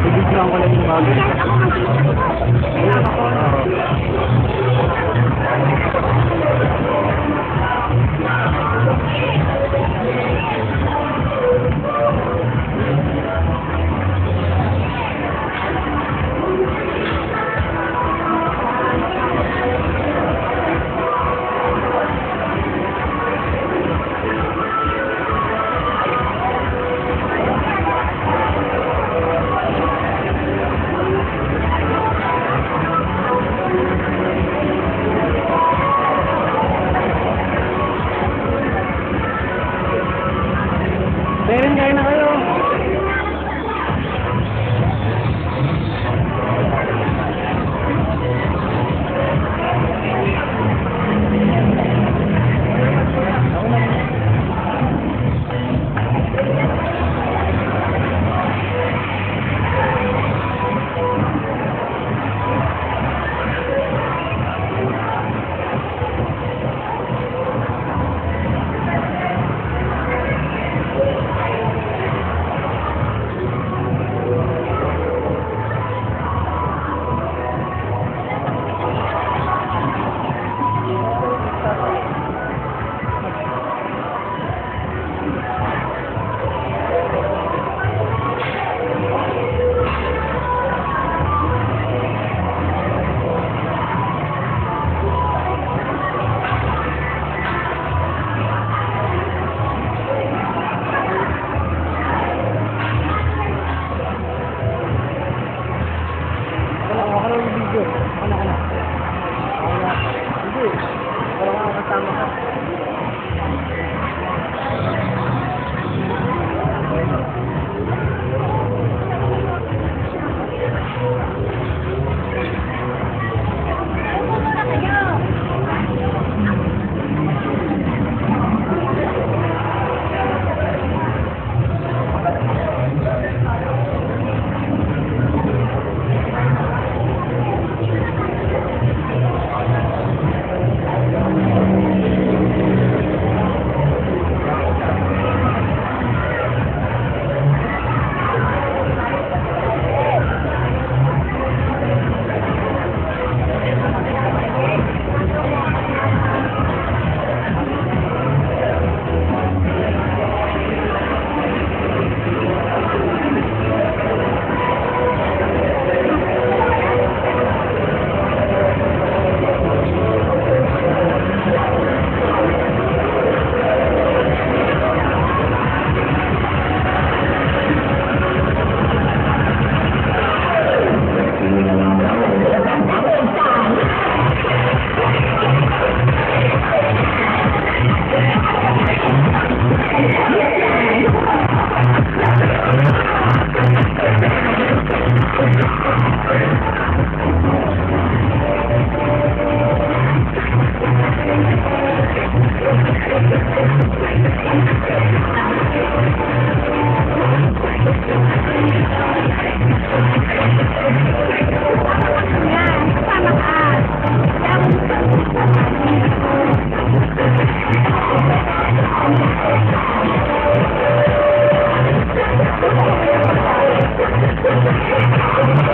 Bibigyan ko lang yung bago. Kahit ako mag-picture. Kailangan ko. Meron kayo na kayo. Ako lang yung video. Ako na. Hindi. Parang ako kasama ka. Thank you.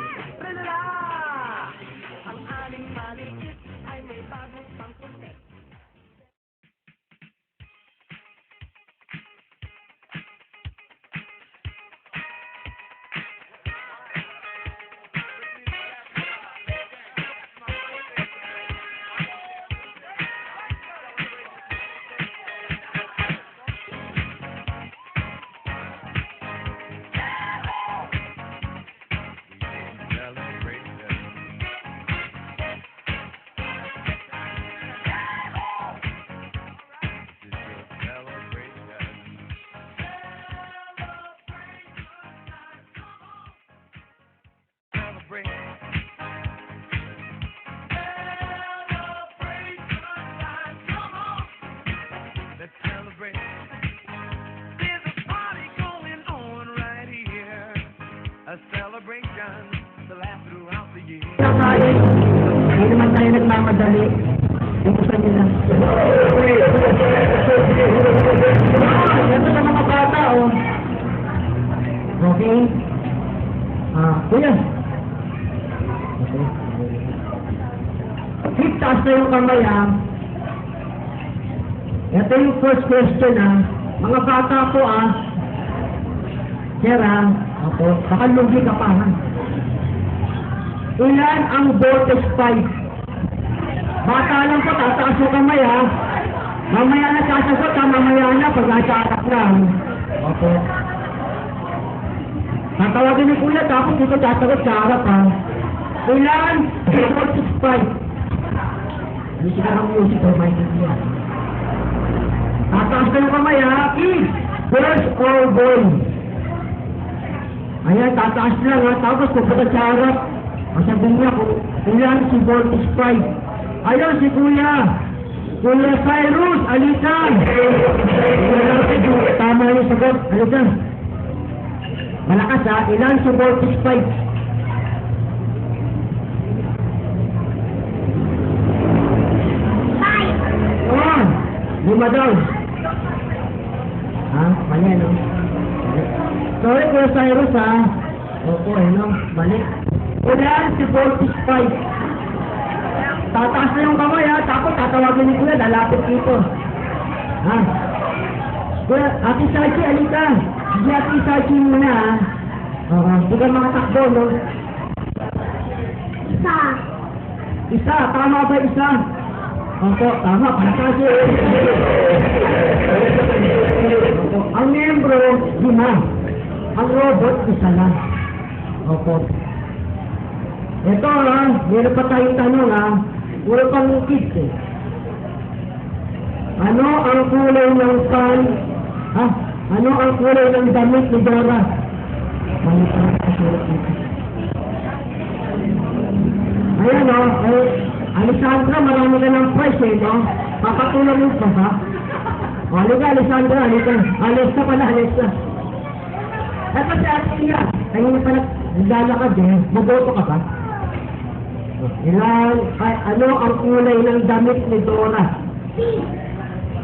A celebration to last throughout the year. Sakali, hindi naman tayo nagmamadali. Dito sa nila. Ito sa mga bata, oh. Okay? Kuya. Okay. Keep taas na yung kamay, ah. Ito yung first question, ah. Mga bata po, ah. Sir, ah. Ako, baka lugi ka pa, ha? Ilan ang voltage pipe? Bata lang po, tataas yung kamay, ha? Mamaya na sasagot, ha? Mamaya na, pag nasa lang. Opo. Tatawagin ni Kuya, tapos dito sasagot sa harap, ha? Ilan ang voltage pipe? Music ka ng music, o may kaya. Tataas na yung kamay, ha? Kids, girls or boys? Ayan, tataas lang, ha? Tapos pupunta sa harap. Masabihin niya kung ilan si voltage pipe. Ayun, si Kuya. Kuya Cyrus, alitan. Tama yung sagot. Alitan. Malakas, ha? Ilan si voltage pipe? Oh, 5 daw. Ha? Mali, no? Sorry, Kuya Cyrus, ha? Opo, no? Mali. Ilan si voltage pipe? Tataas na yung kamay, ha? Tapos tatawagin ni Kuya, lalapit dito. Ha? Kuya, Ate Sachi, alika. Si Ate Sachi muna, ha? Hindi ka makatakbo, no? Isa, tama ba isa? Opo, tama, para Sachi. Opo, ang membro, 5. Ang robot, isa lang. Opo. Ito, ha? Meron pa tayong tanong, ha? Puro pang kids, eh. Ano ang kulay ng pan? Ha? Ano ang kulay ng damit ni Dora? Ayan, o. Alessandra, marami ka ng price, eh, no? Papatulang mo pa, ha? O, halika, Alessandra, halika. Alessa pala, Alessa. Eto si Ate Tia. Kanina pala, naglalakad, eh. Maboto ka ba? Ano ang kulay ng damit ni Dora?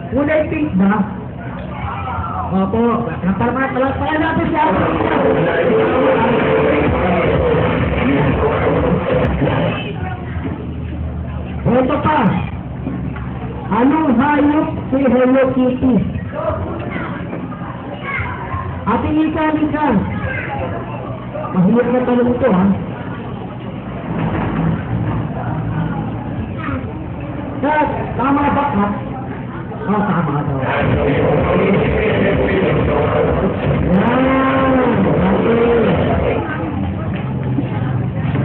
Kulay pink ba? Opo. Pala natin siya. Ito pa. Anong hayop si Hello Kitty? Ate Ika. Mahirap na tanong ito, ha? Dad, tama ba ka? Oh, tama daw. Yan! Okay.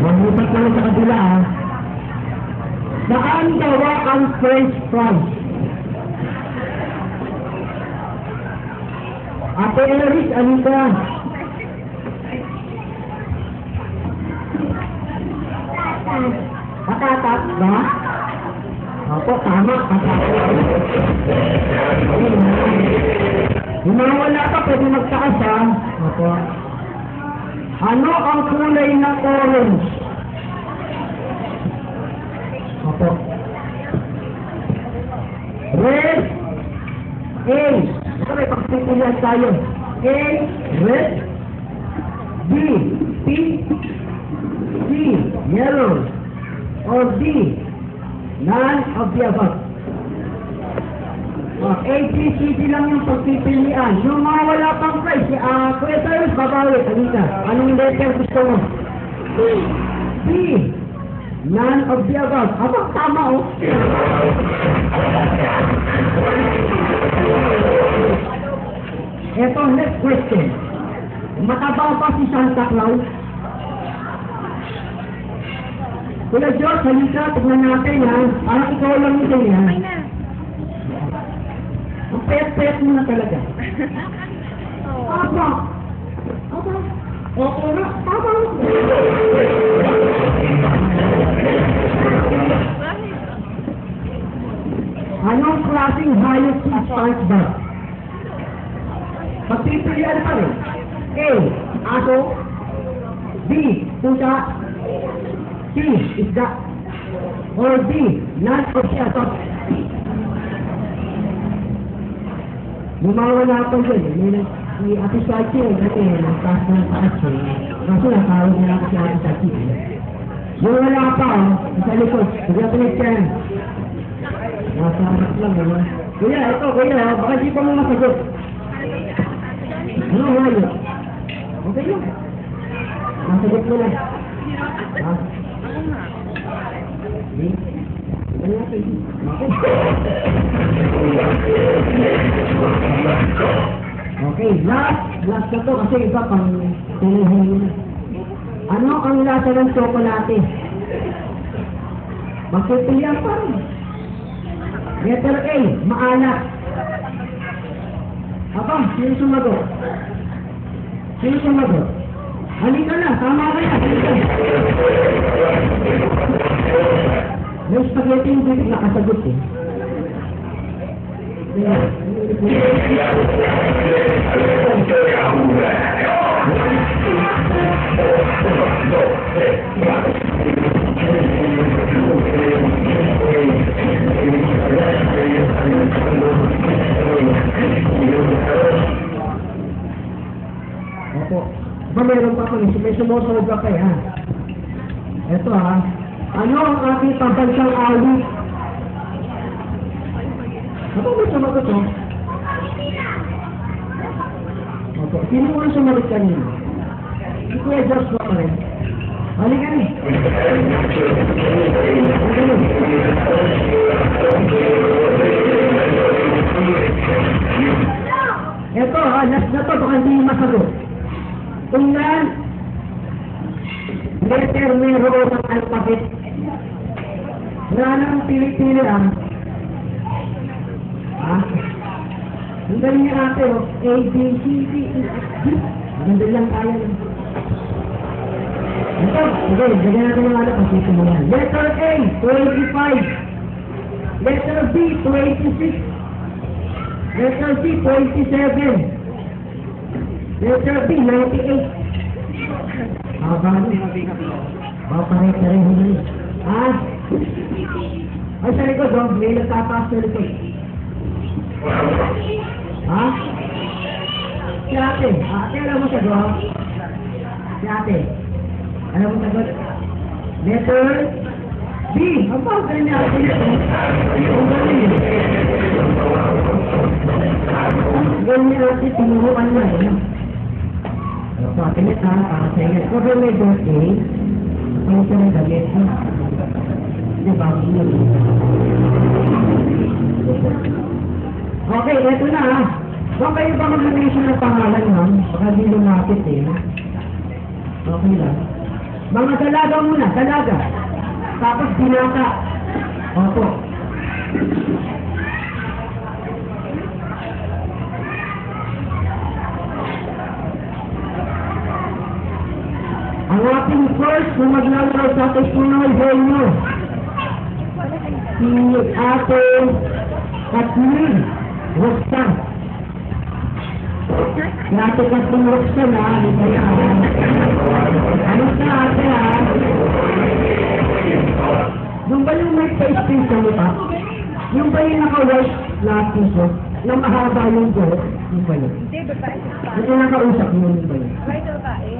Mamutat na lang sa kabila, ha? Saan gawa ang French fries? Ate Eris, ano ka? Patatas ba? Opo, tama. Yung mga wala pa, pwede magtakas, ha? Opo. Ano ang kulay ng orange? Opo. Red. A. Ito may pagpipilihan tayo. A. Red. B. Pink. C. Yellow. Or D. None of the above. A, B, C, D lang yung pagpipilian. Yung mga wala pang price, Kuya Cyrus, babawi. Halika. Anong letter gusto mo? B. None of the above. Aba, tama, oh. Eto, next question. Mataba ba si Santa Claus? Kuya George, halika, tignan natin, ha? Parang ikaw lang ito, ha? Ang pet-pet mo na talaga. Aba! Okay na, tama! Anong klaseng hayop si SpongeBob? Pagpipilian pa rin. A. Aso. B. B, pusa. C, isda. Or D, none of the above. Yung mga wala pa dyan, may Ate Sachi kasi nagtaas ng taas kasi nakawag nila ako si Ate Sachi. Yung wala pa, sa likod, nag-apelate ka yan. Nasa harap lang, naman. Kuya, ito, kuya, baka di pa mo masagot. Ano nga yun? Okay lang. Masagot mo lang. Ha? Hindi? Ano natin? Okay, last na to kasi iba pang tinihin. Ano ang lasa ng tsokolate? Magpipilihan pa rin. Letter A, maalat. Aba, sino sumagot? Sino sumagot? Halika na, tama ka na. May spaghetti yung bibig nakasagot eh. Opo. Ba meron pa kung may sumusobra pa yan. Ito ha. Ano ang ating pambansang awit? Ano ba sumagot to? Opo. Sino mo ang sumagot kanina? Si Kuya Joshua pa rin. Halika rin. Ito ha, last na to, baka hindi masagot. Kung yan, letter meron ng alphabet. Wala nang pili-pili ah. Ha? Ang galing niya ate, oh. A, B, C, D, E, F, G. Maganda lang tayo. Ito, okay, lagyan natin ng anak kasi ito mo yan. Letter A, 25. Letter B, 26. Letter C, 27. Letter B, 98. Haba niyo. Pare-pareho na yun. Ha? Ay, sa likod, oh. May nagtataas sa likod. Ha? Si ate. Ate, alam mo sagot? Si ate. Alam mo sagot? Letter B. Ang pagkal niya ate nito. Ang galing. Ang galing niya ate, tinuruan na eh. So, ate nito ha, para sa inyo. Kung may birthday, ang ito ng damit. Diba? Okay, eto na ha. Huwag kayo ba mag-mention ng pangalan ha? Baka di lumapit eh. Okay lang. Mga dalaga muna, dalaga. Tapos binata. Opo. Ang ating first na maglalaro sa ating Pinoy venue. Si Ate Kathleen Roxan. Si Ate Kathleen Roxan ha. Ano sa ate ha? Yung ba yung may face-face sa mata? Yung ba yung naka-white na t-shirt? Na mahaba yung buhok? Yung ba yun? Hindi, babae. Yung nakausap mo yung ba yun? Babae, babae.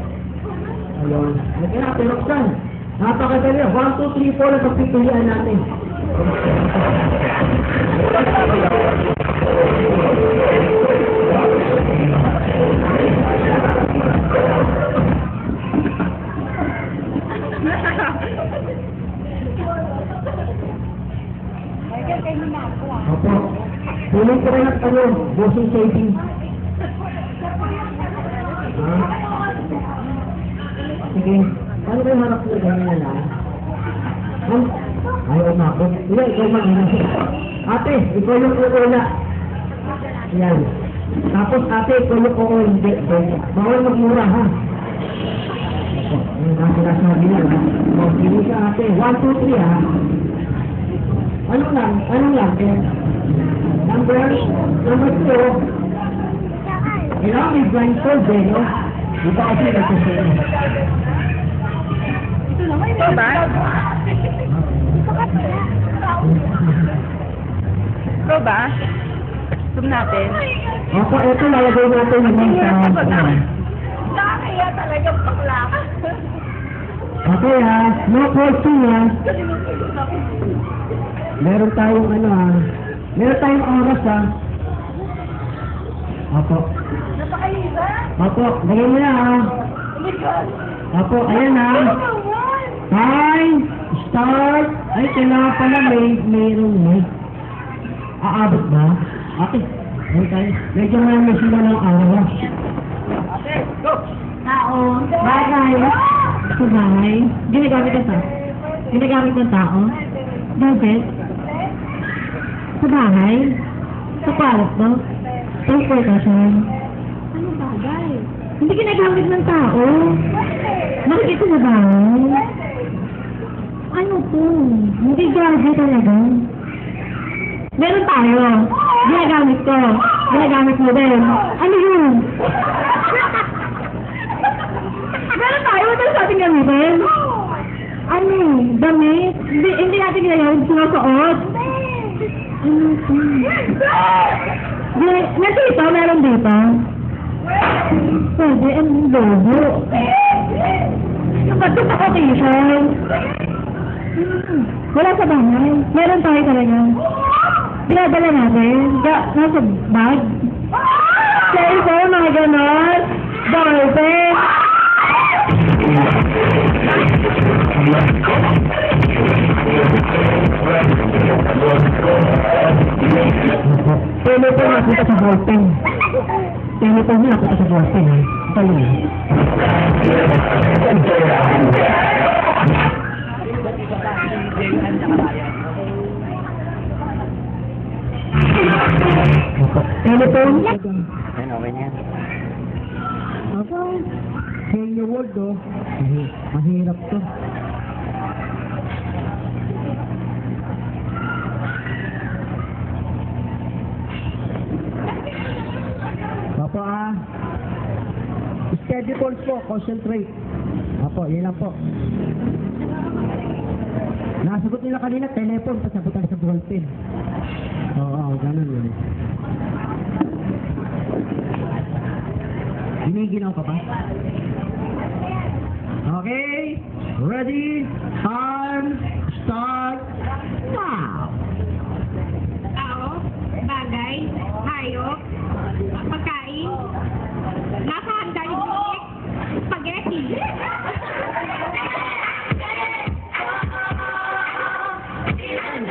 Ayun. Lagyan natin, Roxanne. Napakadali. 1, 2, 3, 4 ang pagpipilian natin. Opo. Tuloy ko rin at ano, bossing saving. Sige. Paano kayo harap ko ganyan na lang? Ayaw na ako. Hindi, ikaw mag-ina. Ate, ikaw yung uula. Yan. Tapos ate, ikaw yung uula. Hindi, bawal magmura ha. Opo. Yung nasa-nasabi na ha. O, sige ka ate. 1, 2, 3 ha. Ano lang? Number 2. Kailangan may blindfold eh, no? Di ba kasi nagsasabi? Ito ba? Ito ba? Zoom natin. Opo, ito lalagay natin yung sa... Nakakaya talaga bakla. Okay ha, no question ha. Meron tayong meron tayong oras ha. Opo. Napakahirap. Opo, lagay mo na ha. Oh my God. Opo, ayan ha. Time, start. Ay, kailangan pala mayroon. Aabot ba? Okay. Okay. Medyo may sila ng oras. Tao, bagay, sa bahay, ginagamit ng tao, gadget, sa bahay, sa kwarto, transportation. Ano bagay? Hindi ginagamit ng tao. Nakikita sa bahay. Ano to? Hindi gadget talaga. Meron tayo. Ginagamit ko. Ginagamit mo din. Ano yun? Meron tayo. Ito sa ating gamitin. Ano? Damit? Hindi natin ginagamit. Sinusuot. Ano ito? Nandito? Meron dito? Pwede. Anong logo? Ba't ito occasion? Wala sa bahay. Meron tayo talaga. Pinadala natin. Nasa bag. Cellphone, mga ganon. Ballpen. Telephone nakita sa ballpen. Telephone nakita sa ballpen. Talo. Telephone? Ayun, okay na yan. Okay. Say your word, oh. Mahirap to. Opo, steady calls po, concentrate. Opo, yun lang po. Nasagot nila kanina, telephone, pasagutan sa ballpen. Oo, ganun yun. Giniginaw ka ba? Okay, ready, time, start, now! Tao, bagay, hayop, pagkain, nasa handa ni Bukik, spaghetti.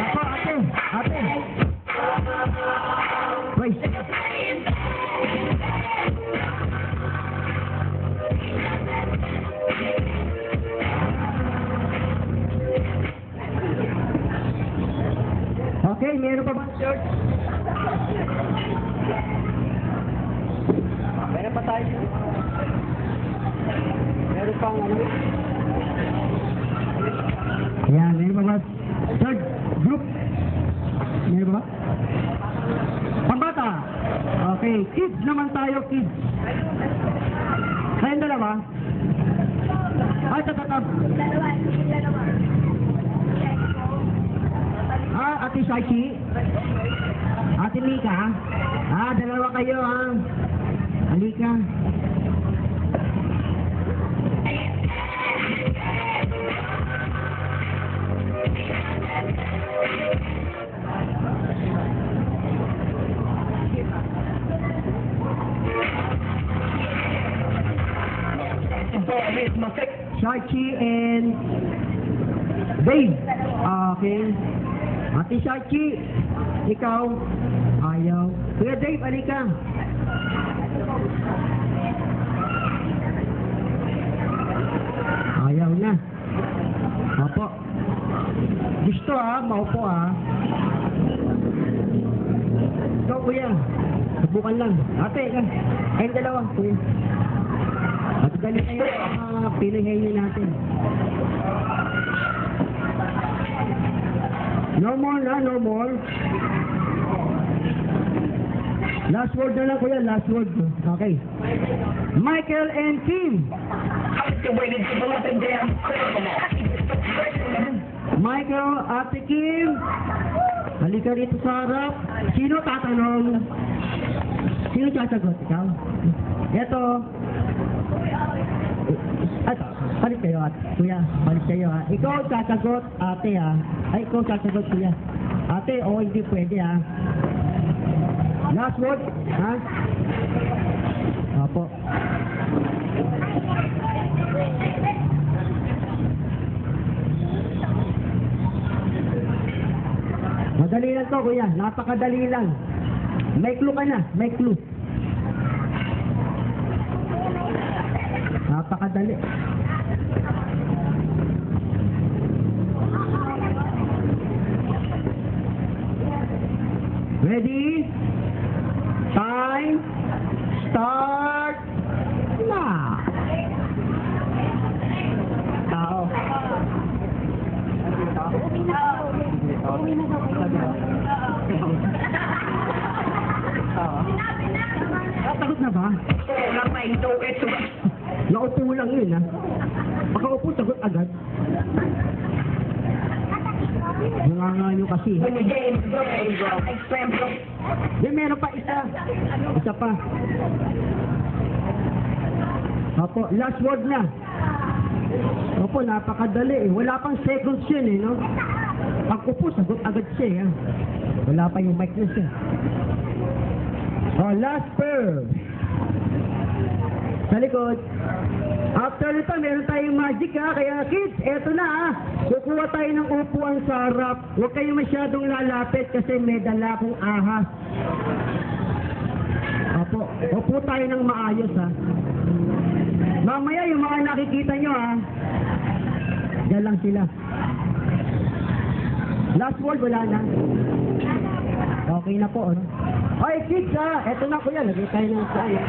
Ako, ate! Wait! Okay, meron pa ba, George? Meron pa tayo. Meron pang Ayan, meron pa ba? Third group. Meron pa ba? Pambata. Okay, kids naman tayo, kids. Kayong dalawa? Ay, tatatap. Ate Shachi? Ate Mika? Dalawa kayo, Halika. Shachi and Dave. Okay. Ate Shachi, ikaw, ayaw. Kuya Dave, halika. Ayaw na. Opo. Gusto maupo Ikaw kuya, subukan lang. Ate, kayong dalawa, kuya. At galit na yung pilihin natin. No more na, no more. Last word na lang kuya, last word. Okay. Michael and Kim. Michael, Ate Kim, halika rito sa harap. Sino tatanong? Sino sasagot? Ikaw? Ito. At, balik kayo at kuya, balik kayo ha. Ikaw sasagot, ate ha. Ay, ikaw sasagot kuya. Ate, hindi pwede ha. Last word, ha? Opo. Madali lang to kuya, napakadali lang. May clue ka na, may clue. Napakadali. Ready? Time. Start. Now. Tao. Takot na ba? Naupo lang yun, ha? Makaupo, sagot agad. Nanganganyo kasi. Meron pa isa. Isa pa. Opo, last word na. Opo, napakadali eh. Wala pang seconds yun eh, no? Pag upo, sagot agad siya, ha? Wala pa yung mic na siya. Last pair. Sa likod. After nito, meron tayong magic ha. Kaya kids, eto na ha. Kukuha tayo ng upuan sa harap. Huwag kayong masyadong lalapit kasi may dala akong ahas. Opo, upo tayo ng maayos ha. Mamaya yung mga nakikita nyo ha. Diyan lang sila. Last word, wala na. Okay na po, ano? Ay, kids ha! Eto na kuya, lagay tayo ng sayo.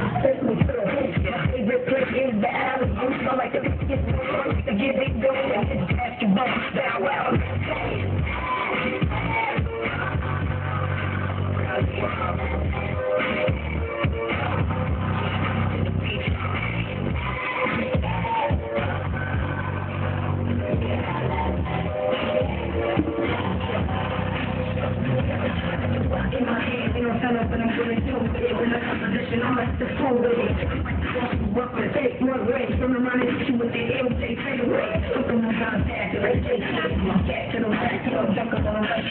In my hand, ain't no sign up, but I'm gonna do it. It was like a position, I'm like the fool with it. Walk the take one way, from around and hit you with the M, take away. Look at my guys, back to the take, my back to the back, you know, jump up on the right.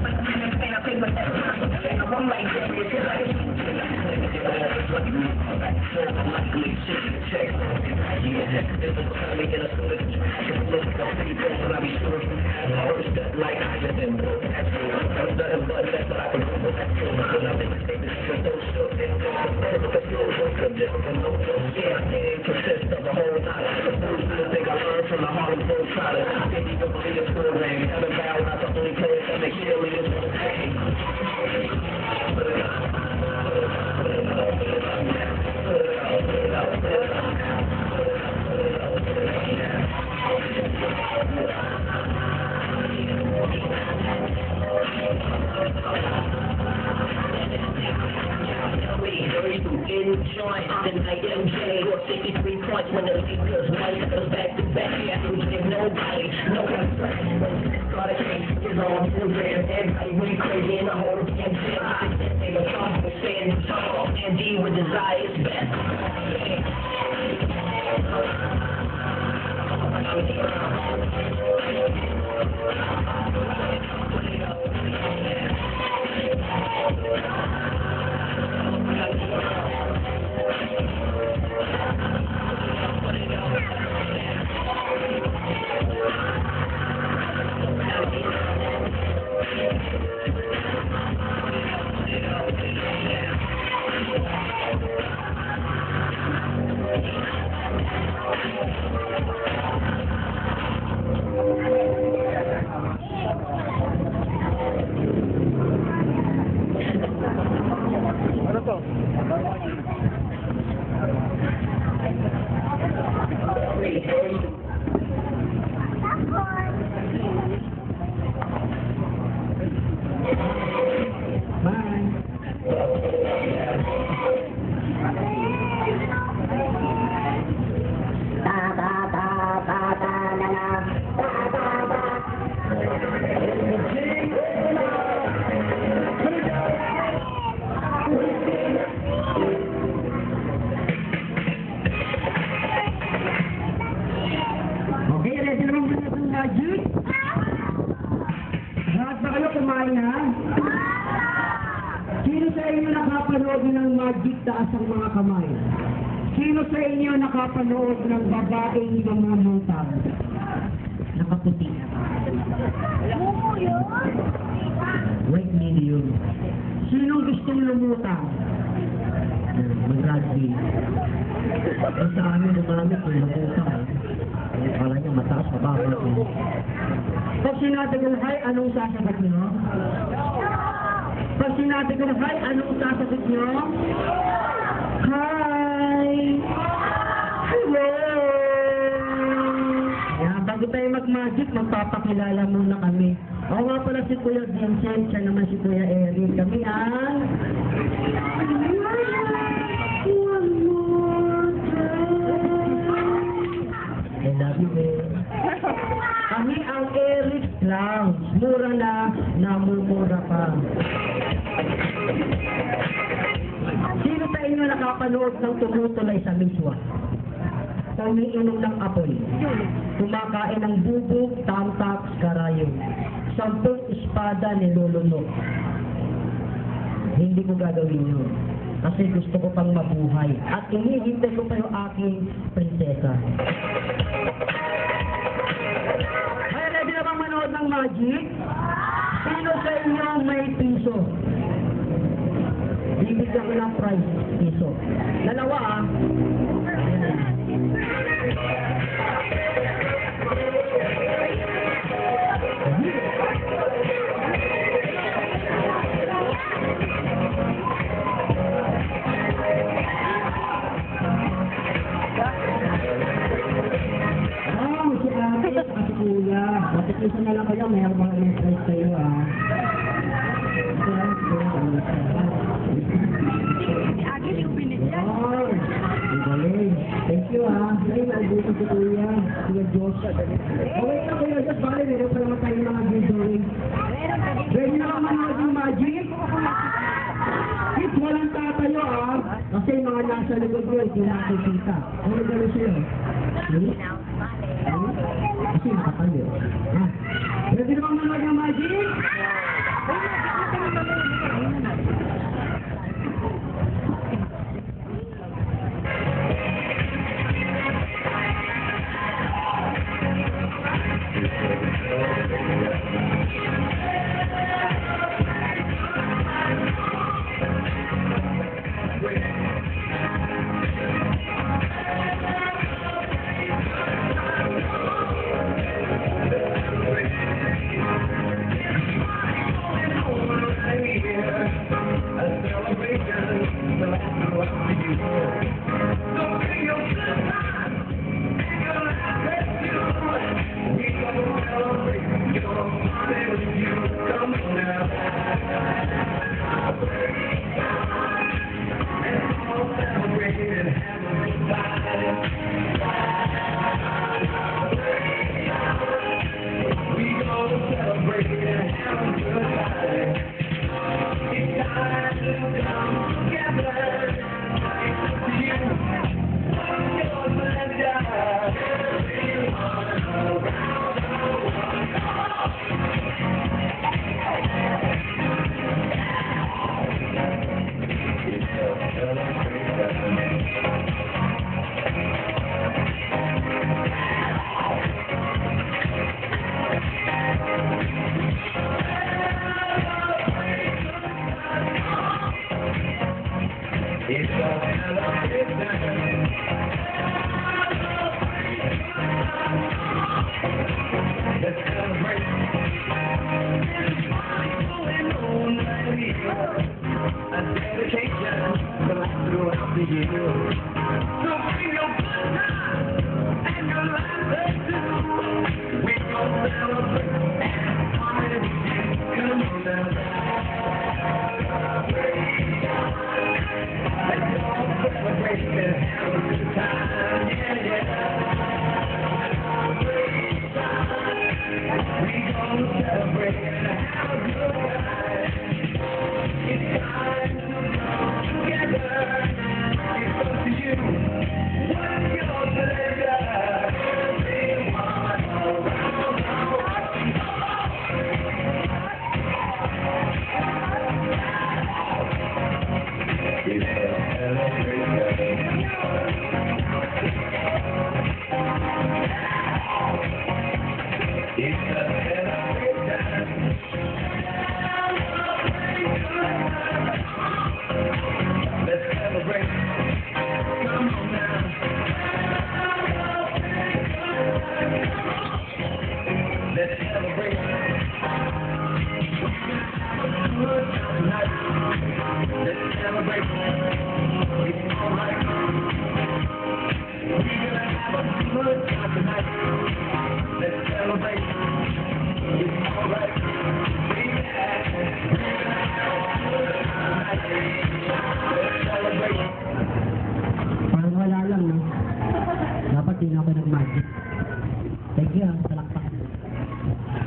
But I'm in the fan, I play with that time. I'm like that, because I enjoy the night MJ or 63 points when the Lakers won us back to back. We give nobody no concern. Got a case is on program. Everybody went crazy in the whole damn thing. They were talking, saying tall and D with desires best. Magic? Lahat ba kayo kumain na? Sino sa inyo nakapanood ng Magic taas ang mga kamay? Sino sa inyo nakapanood ng babaeng namumutang? Nakaputi. Wait, million. Sinong gustong lumutang? Mag-rugby. Eh sa amin lumamit kung lumutang. Kala niya mataas, mababa. Pag sinabi ko, hi, anong sasagot niyo? Pag sinabi ko, hi, anong sasagot niyo? Hi! Hello! Yan, bago tayo mag-magic, magpapakilala muna kami. Ako nga pala si Kuya Vincent, siya naman si Kuya Eric. Kami ang... I love you, babe. Kami ang Eric Clowns. Mura na, namumura pa. Sino sa inyo nakapanood ng tumutulay sa miswa? Umiinom ng apoy. Kumakain ng bubog, tamtak, karayo. 10 espada nilulunok. Hindi ko gagawin yun. Kasi gusto ko pang mabuhay. At hinihintay ko pa yung aking prinsesa. Ay, ready na bang manood ng Magic? Sino sa inyo may piso? Bibigyan ko ng prize, piso. Dalawa ah. Kuya, bakit isa na lang kayo, mayroon mga price kayo ah. Si Agil yung binigyan. Wow, ang galing. Thank you ah. Ay, naubusan si Kuya. Kuya Josh. Okay na Kuya Josh, bakit meron pa naman tayo mga giveaway. Ready na naman manood yung Magic? Kids, walang tatayo ah. Kasi yung mga nasa likod nyo, hindi nakikita. Ano gano'n sa'yo? Kasi nakatayo. Ha? Pwede naman manood ng Magic? Parang wala lang, no? Dapat din ako nag-magic. Thank you, salakpak.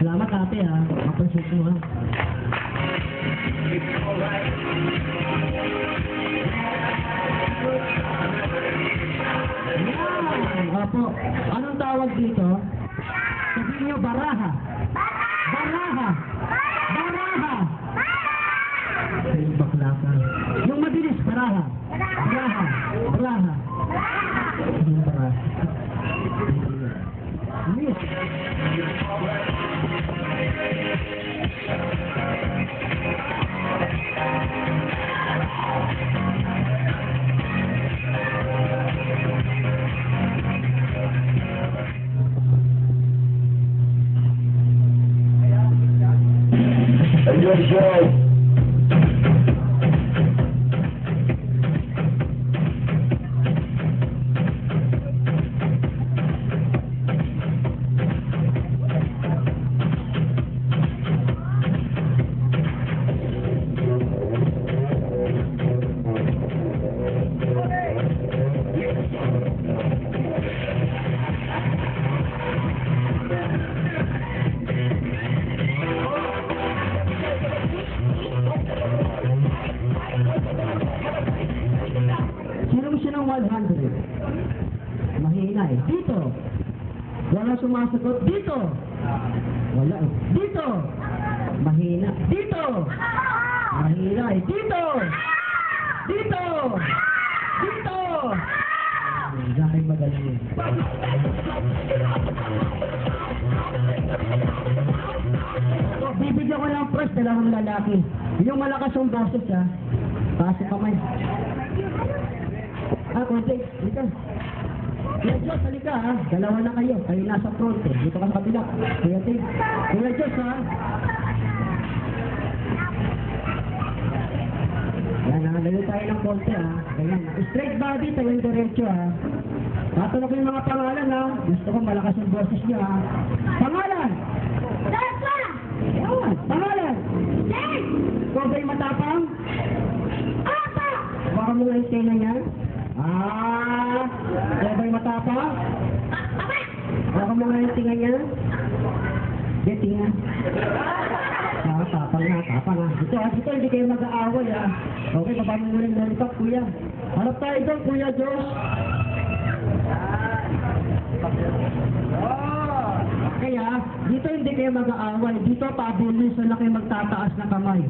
Salamat ate, ha. Appreciate mo, ha. Yan! Opo. Anong tawag dito? Sabihin nyo, baraha. Baraha! Baraha! Ay, bakla ka. Yung mabilis, baraha. Baraha. Baraha. Yung baraha. Miss. Sinong 100? Mahina eh. Dito. Wala sumasagot. Dito. Wala eh. Dito. Mahina. Dito. Mahina eh. Dito. Dito. Dito. Hindi kayo magaling eh. So, bibigyan ko ng first dalawang lalaki. Yung malakas yung boses ha. Taas yung kamay. Konti, halika. Kuya Diyos, halika ha. Dalawa na kayo. Kayo nasa front eh. Dito ka sa kabila. Kuya Diyos. Kuya Diyos ha. Yan ha. Layo tayo ng konti ha. Ganyan. Straight body, tayo yung diretso ha. Tatanong ko yung mga pangalan ha. Gusto ko malakas yung boses niyo ha. Pangalan! Dasa! Yan. Pangalan! Yes! Ikaw ba'y matapang? Apa! Baka mo nga yung tenga niya? Ikaw ba'y matapang? Apa! Baka mo nga yung tinga niya? Hindi, tinga. Tapang nga. Dito, hindi kayo mag-aaway ha. Okay, baba mo muna yung lollipop, kuya. Harap tayo doon, kuya Diyos. Kaya, dito hindi kayo mag-aaway. Dito, pabilisan na kayo magtataas ng kamay.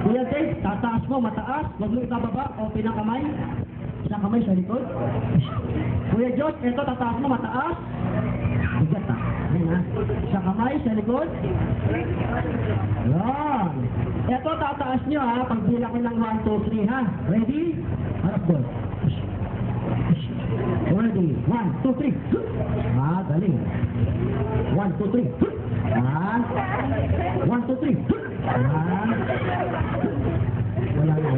Kuya Dave, tataas mo, mataas. Huwag mo itababa, open ang kamay. Isang kamay sa likod. Kuya Diyos, ito, tataas mo, mataas. Bigat ha. Ayan ha. Isang kamay sa likod. Yan. Ito, tataas nyo ha. Pagbilang ko ng 1, 2, 3 ha. Ready? Harap doon. Ready? 1, 2, 3. Galing. 1, 2, 3. 1, 2, 3. Wala na.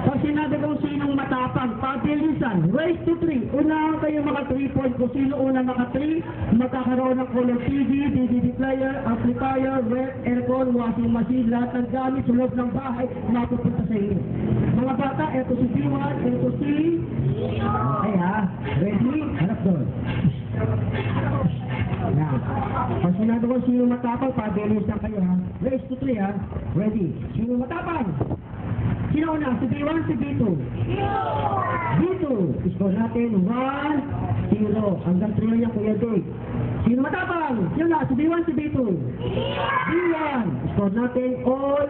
Pag sinabi kong sinong matapang, pabilisan, raise to 3. Unahan kayo mga 3 point. Kung sino una maka 3, magkakaroon ng color TV, DVD player, amplifier, ref, aircon, washing machine, lahat ng gamit sa loob ng bahay, mapupunta sa inyo. Mga bata, eto si P1, eto si... Okay ha, ready? Harap doon. Yan. Pag sinabi ko sino matapang, pabilisan kayo ha. Raise to 3 ha. Ready? Sino matapang? Sino una? Si B1, si B2? B2. Score natin 1, 0. Hanggang 3 lang yan, Kuya Dave. Sino matapang? Sino na? Si B1, si B2? B1. Score natin all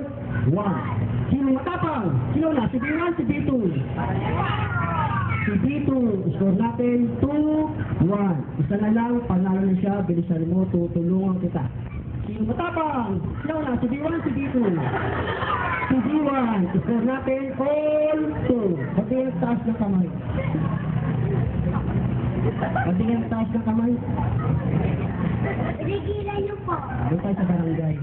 1. Sino matapang? Sino na? Si B1, si B2? Si B2. Score natin 2, 1. Isa na lang, panalo na siya. Bilisan mo, tutulungan kita. Sino matapang? Sino na? Si B1, si B2? Si B1. Score natin all 2. Patingin ang taas ng kamay. Patingin ang taas ng kamay. Rigilan niyo po. Doon tayo sa barangay.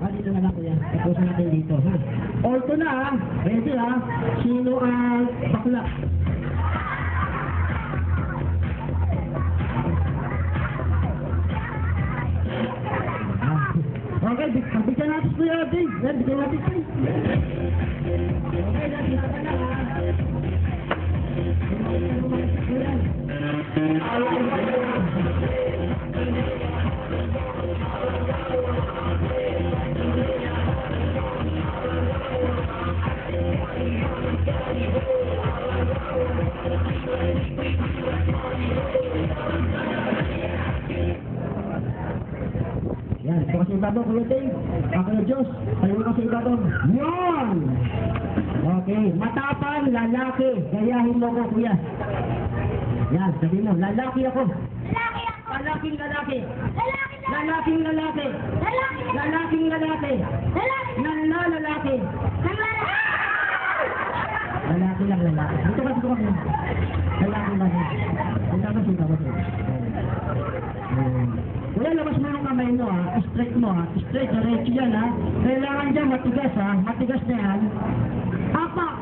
Ha? Dito na lang kuya. Tapusin natin dito. Ha? All 2 na ha. Ready ha? Sino ang bakla? Kuya Dave. Yan, bigyan natin tayo. Okay, natin ka na ha. Yan, ito kasi ibabaw, Kuya Dave. Kuya Diyos, tayo kasi ibabaw. Yan! Okay, matapang lalaki. Gayahin mo ko, Kuya. Yan, sabi mo, lalaki ako. Lalaki ako. Lalaking lalaki. Lalaki na. Lalaking lalaki. Lalaki na. Lalaking lalaki. Lalaki na. Lalaki. Nang lalaki. Lalaki lang, lalaki. Dito ka, dito ka. Lalaki lang. Dito ka, dito ka. Kuya, labas mo yung kamay mo ha. Straight mo ha. Straight, diretso yan ha. Kailangan dyan matigas ha. Matigas na yan. Apak!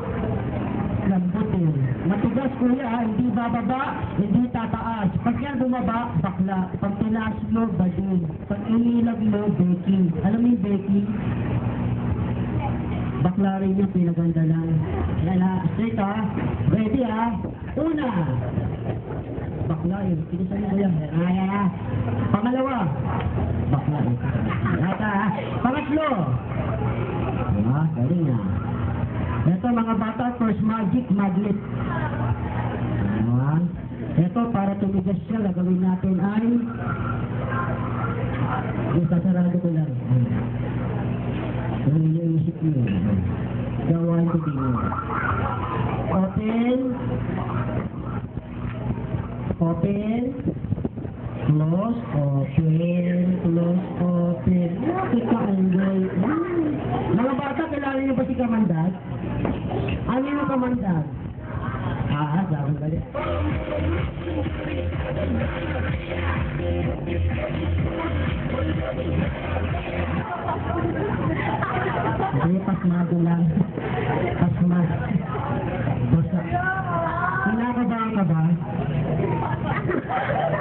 Lambutin. Matigas kuya ha. Hindi bababa, hindi tataas. Pag yan bumaba, bakla. Pag tinaas mo, badin. Pag inilag mo, baking. Alam mo yung baking? Bakla rin yung pinaganda lang. Yan ha. Straight ha. Ready ha. Una. Bakla yun. Pinisan mo yan. Ayan ha. Pangalawa. Bakla yun. Yata ha. Pangatlo. Galing ha. Ito mga bata, first magic, magnet. Ito para tumigas siya, gagawin natin ay yung sasarado ko lang. Yung iniisip niyo. Gawain ko din yun. Open. Open. Close. Open. Close. Open. Kita enjoy. Mga bata, kailangan niyo ba si Kamandag? Ano yung Kamandag? Gawin balik. Hindi, pasmado lang. Pasmad. Basta. Kinakabahan ka ba?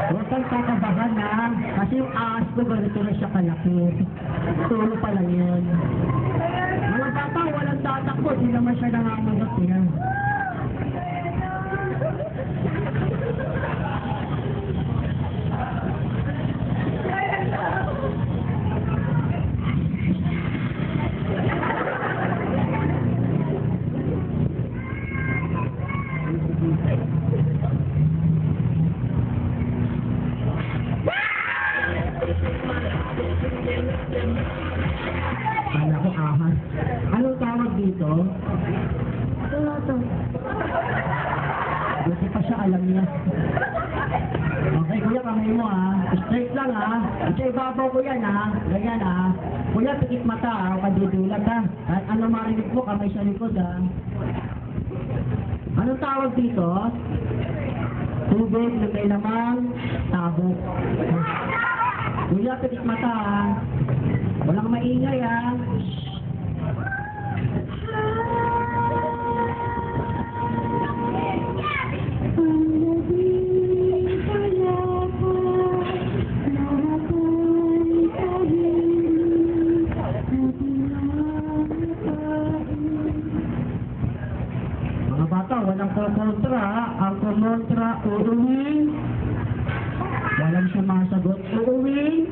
Huwag kang kakabahan na. Kasi yung ahas ko, ganito na siya kalaki. Tulo pa lang yun. Mga bata, walang tatakbo. Di naman siya nangangagat yan. Anak ko ahas. Anong tawag dito? Ito. Buti pa siya alam niya. Okay, kuya, kamay mo ha. Straight lang ha. Ito ibabaw ko yan ha. Ganyan ha. Kuya, pikit mata ha. Kadidulat ha. At ano marinig mo, kamay sa likod ha. Anong tawag dito? Tubig na may lamang tabok. Kuya, pikit mata ha. Walang maingay ha. Mga bata, walang kumontra ha. Ang kumontra, uuwi. Walang sumasagot, uuwi.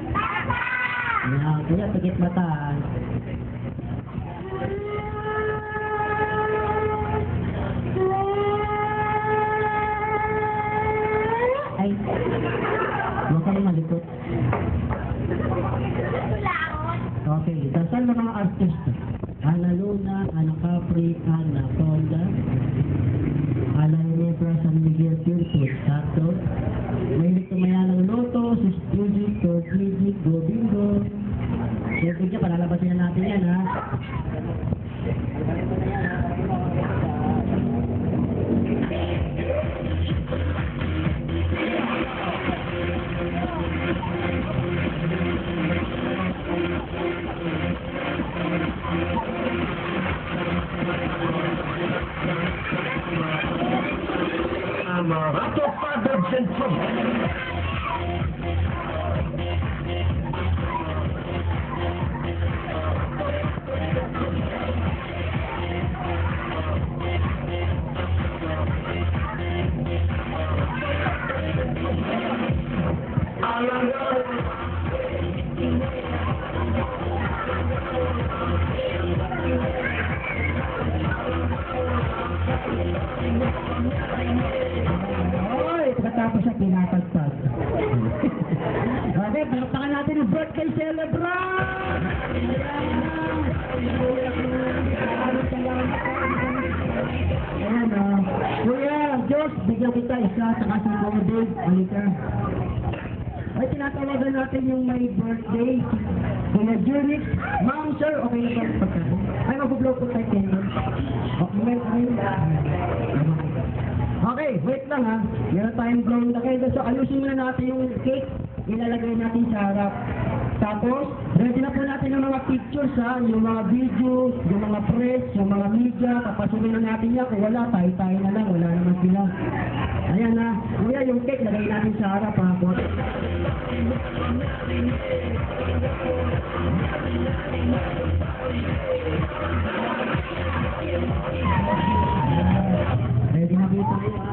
Ayan, kaya tikit mata. Ay, huwag kang malikot. Okay, dasal ng mga artista. Ana Luna, Ana Capri, Ana Fonda, Ana Nebra, San Miguel, Tirto, Tato, Mahilig tumaya ng Loto, si Studio, Tor Music, Go Bingo. Siyempre niya, palalabasin na natin yan, ha? Amarato Father Central. Oy, pagkatapos siya pinatagtag. Okay, palakpakan natin ang birthday celebrant! Ayan o. Kuya, Diyos, bigyan kita isa sa kasi Kuya Dave. Halika. Ay, tinatawagan natin yung may birthday. Kuya Junix. Ma'am, sir, okay na ba ang pagkain? Ay, mag-blow po tayo kayo. Okay, wait lang ha. Meron tayong blowing na kayo. So, ayusin muna natin yung cake. Ilalagay natin sa harap. Tapos, ready na po natin yung mga pictures ha. Yung mga videos, yung mga press, yung mga media. Papasukin na natin yan. Kung wala, tayo na lang. Wala naman sila. Ayan ha. Kuya, yung cake, lagay natin sa harap ha. Ready na po tayo ha.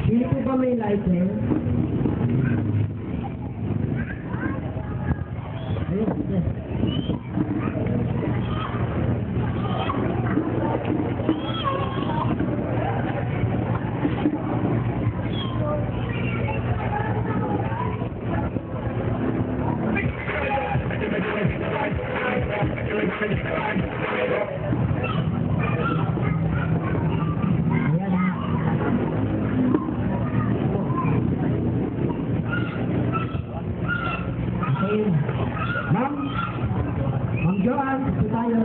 Hindi po ba may lighter? Ayun, yes. Ayan ha. Okay. Ma'am Joanne, ito tayo.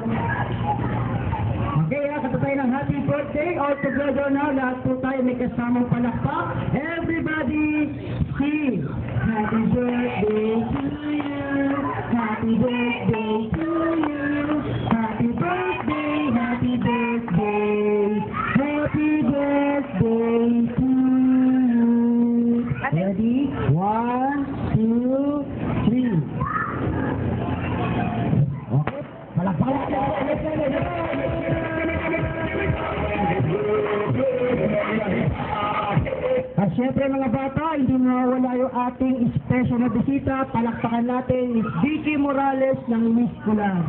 Okay, kanta tayo ng happy birthday. All together now, lahat po tayo may kasamang palakpak. Everybody sing. Happy birthday to you. Happy birthday to you. Happy birthday, happy birthday. Happy birthday to you. Ready? 1, 2, 3. Okay, palakpak. At syempre mga bata, hindi mawawala yung ating special na bisita. Palakpakan natin Miss Vicky Morales ng Miss Kulang.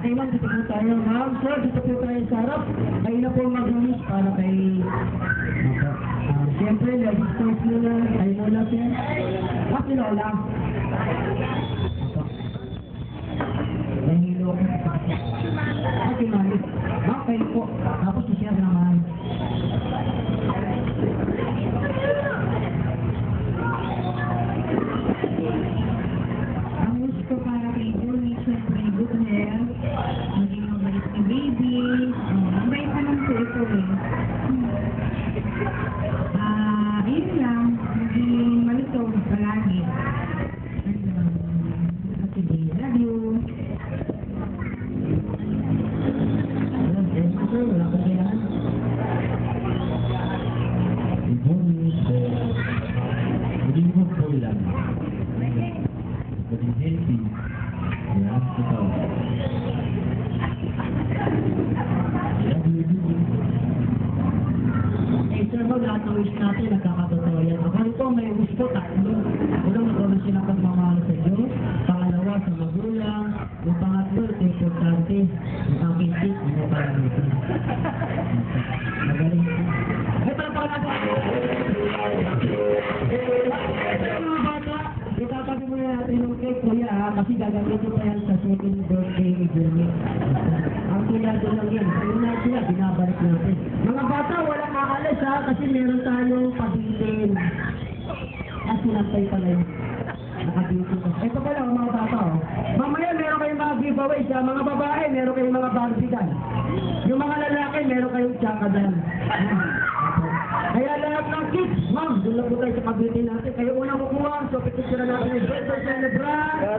Okay ma'am, dito po tayo. Ma'am, sir, dito po tayo sa harap. Kayo na po mag-miss para kay... Siyempre, ladies first muna. Tayo muna sir. Happy Lola. Nahilo ko. Okay, mami. Okay po. Tapos i-share naman. Ang wish ko para kay Julie, siyempre, good health, maging mabait na baby, mabait naman po ito eh. Yun lang, maging malutong palagi. Happy day, love you. Wala ko kailangan. Maging hopeful lang. Maging healthy. Lahat ito. Eh, sir, mo lahat ng wish natin, nagkakatotoo yan. Ako rin po, may wish ko tayo. Unang magkaroon sila pagmamahal sa Diyos. Pangalawa, sa magulang. Yung pangatlo, ito importante. Yung aking tip, ano para dito. Magaling po. Ay, palapala po! Mga bata, itatabi mo na natin yung cake, kuya, ha? Kasi gagamitin pa yan sa second birthday ni Jenny. Ang pinado lang yan. Yung na sila, binabalik natin. Mga bata, walang maalis ha, kasi meron tayong pabitin. At sinantay pala yun. Nakabitin ko. Ito pala, mga bata, oh. Mamaya, meron kayong mga giveaways ha. Mga babae, meron kayong mga barbidan. Yung mga lalaki, meron kayong tsakadan. Kaya lahat ng kids, ma'am, doon lang po tayo sa pabitin natin. Kayo unang kukuha, so picture natin yung birthday celebrant.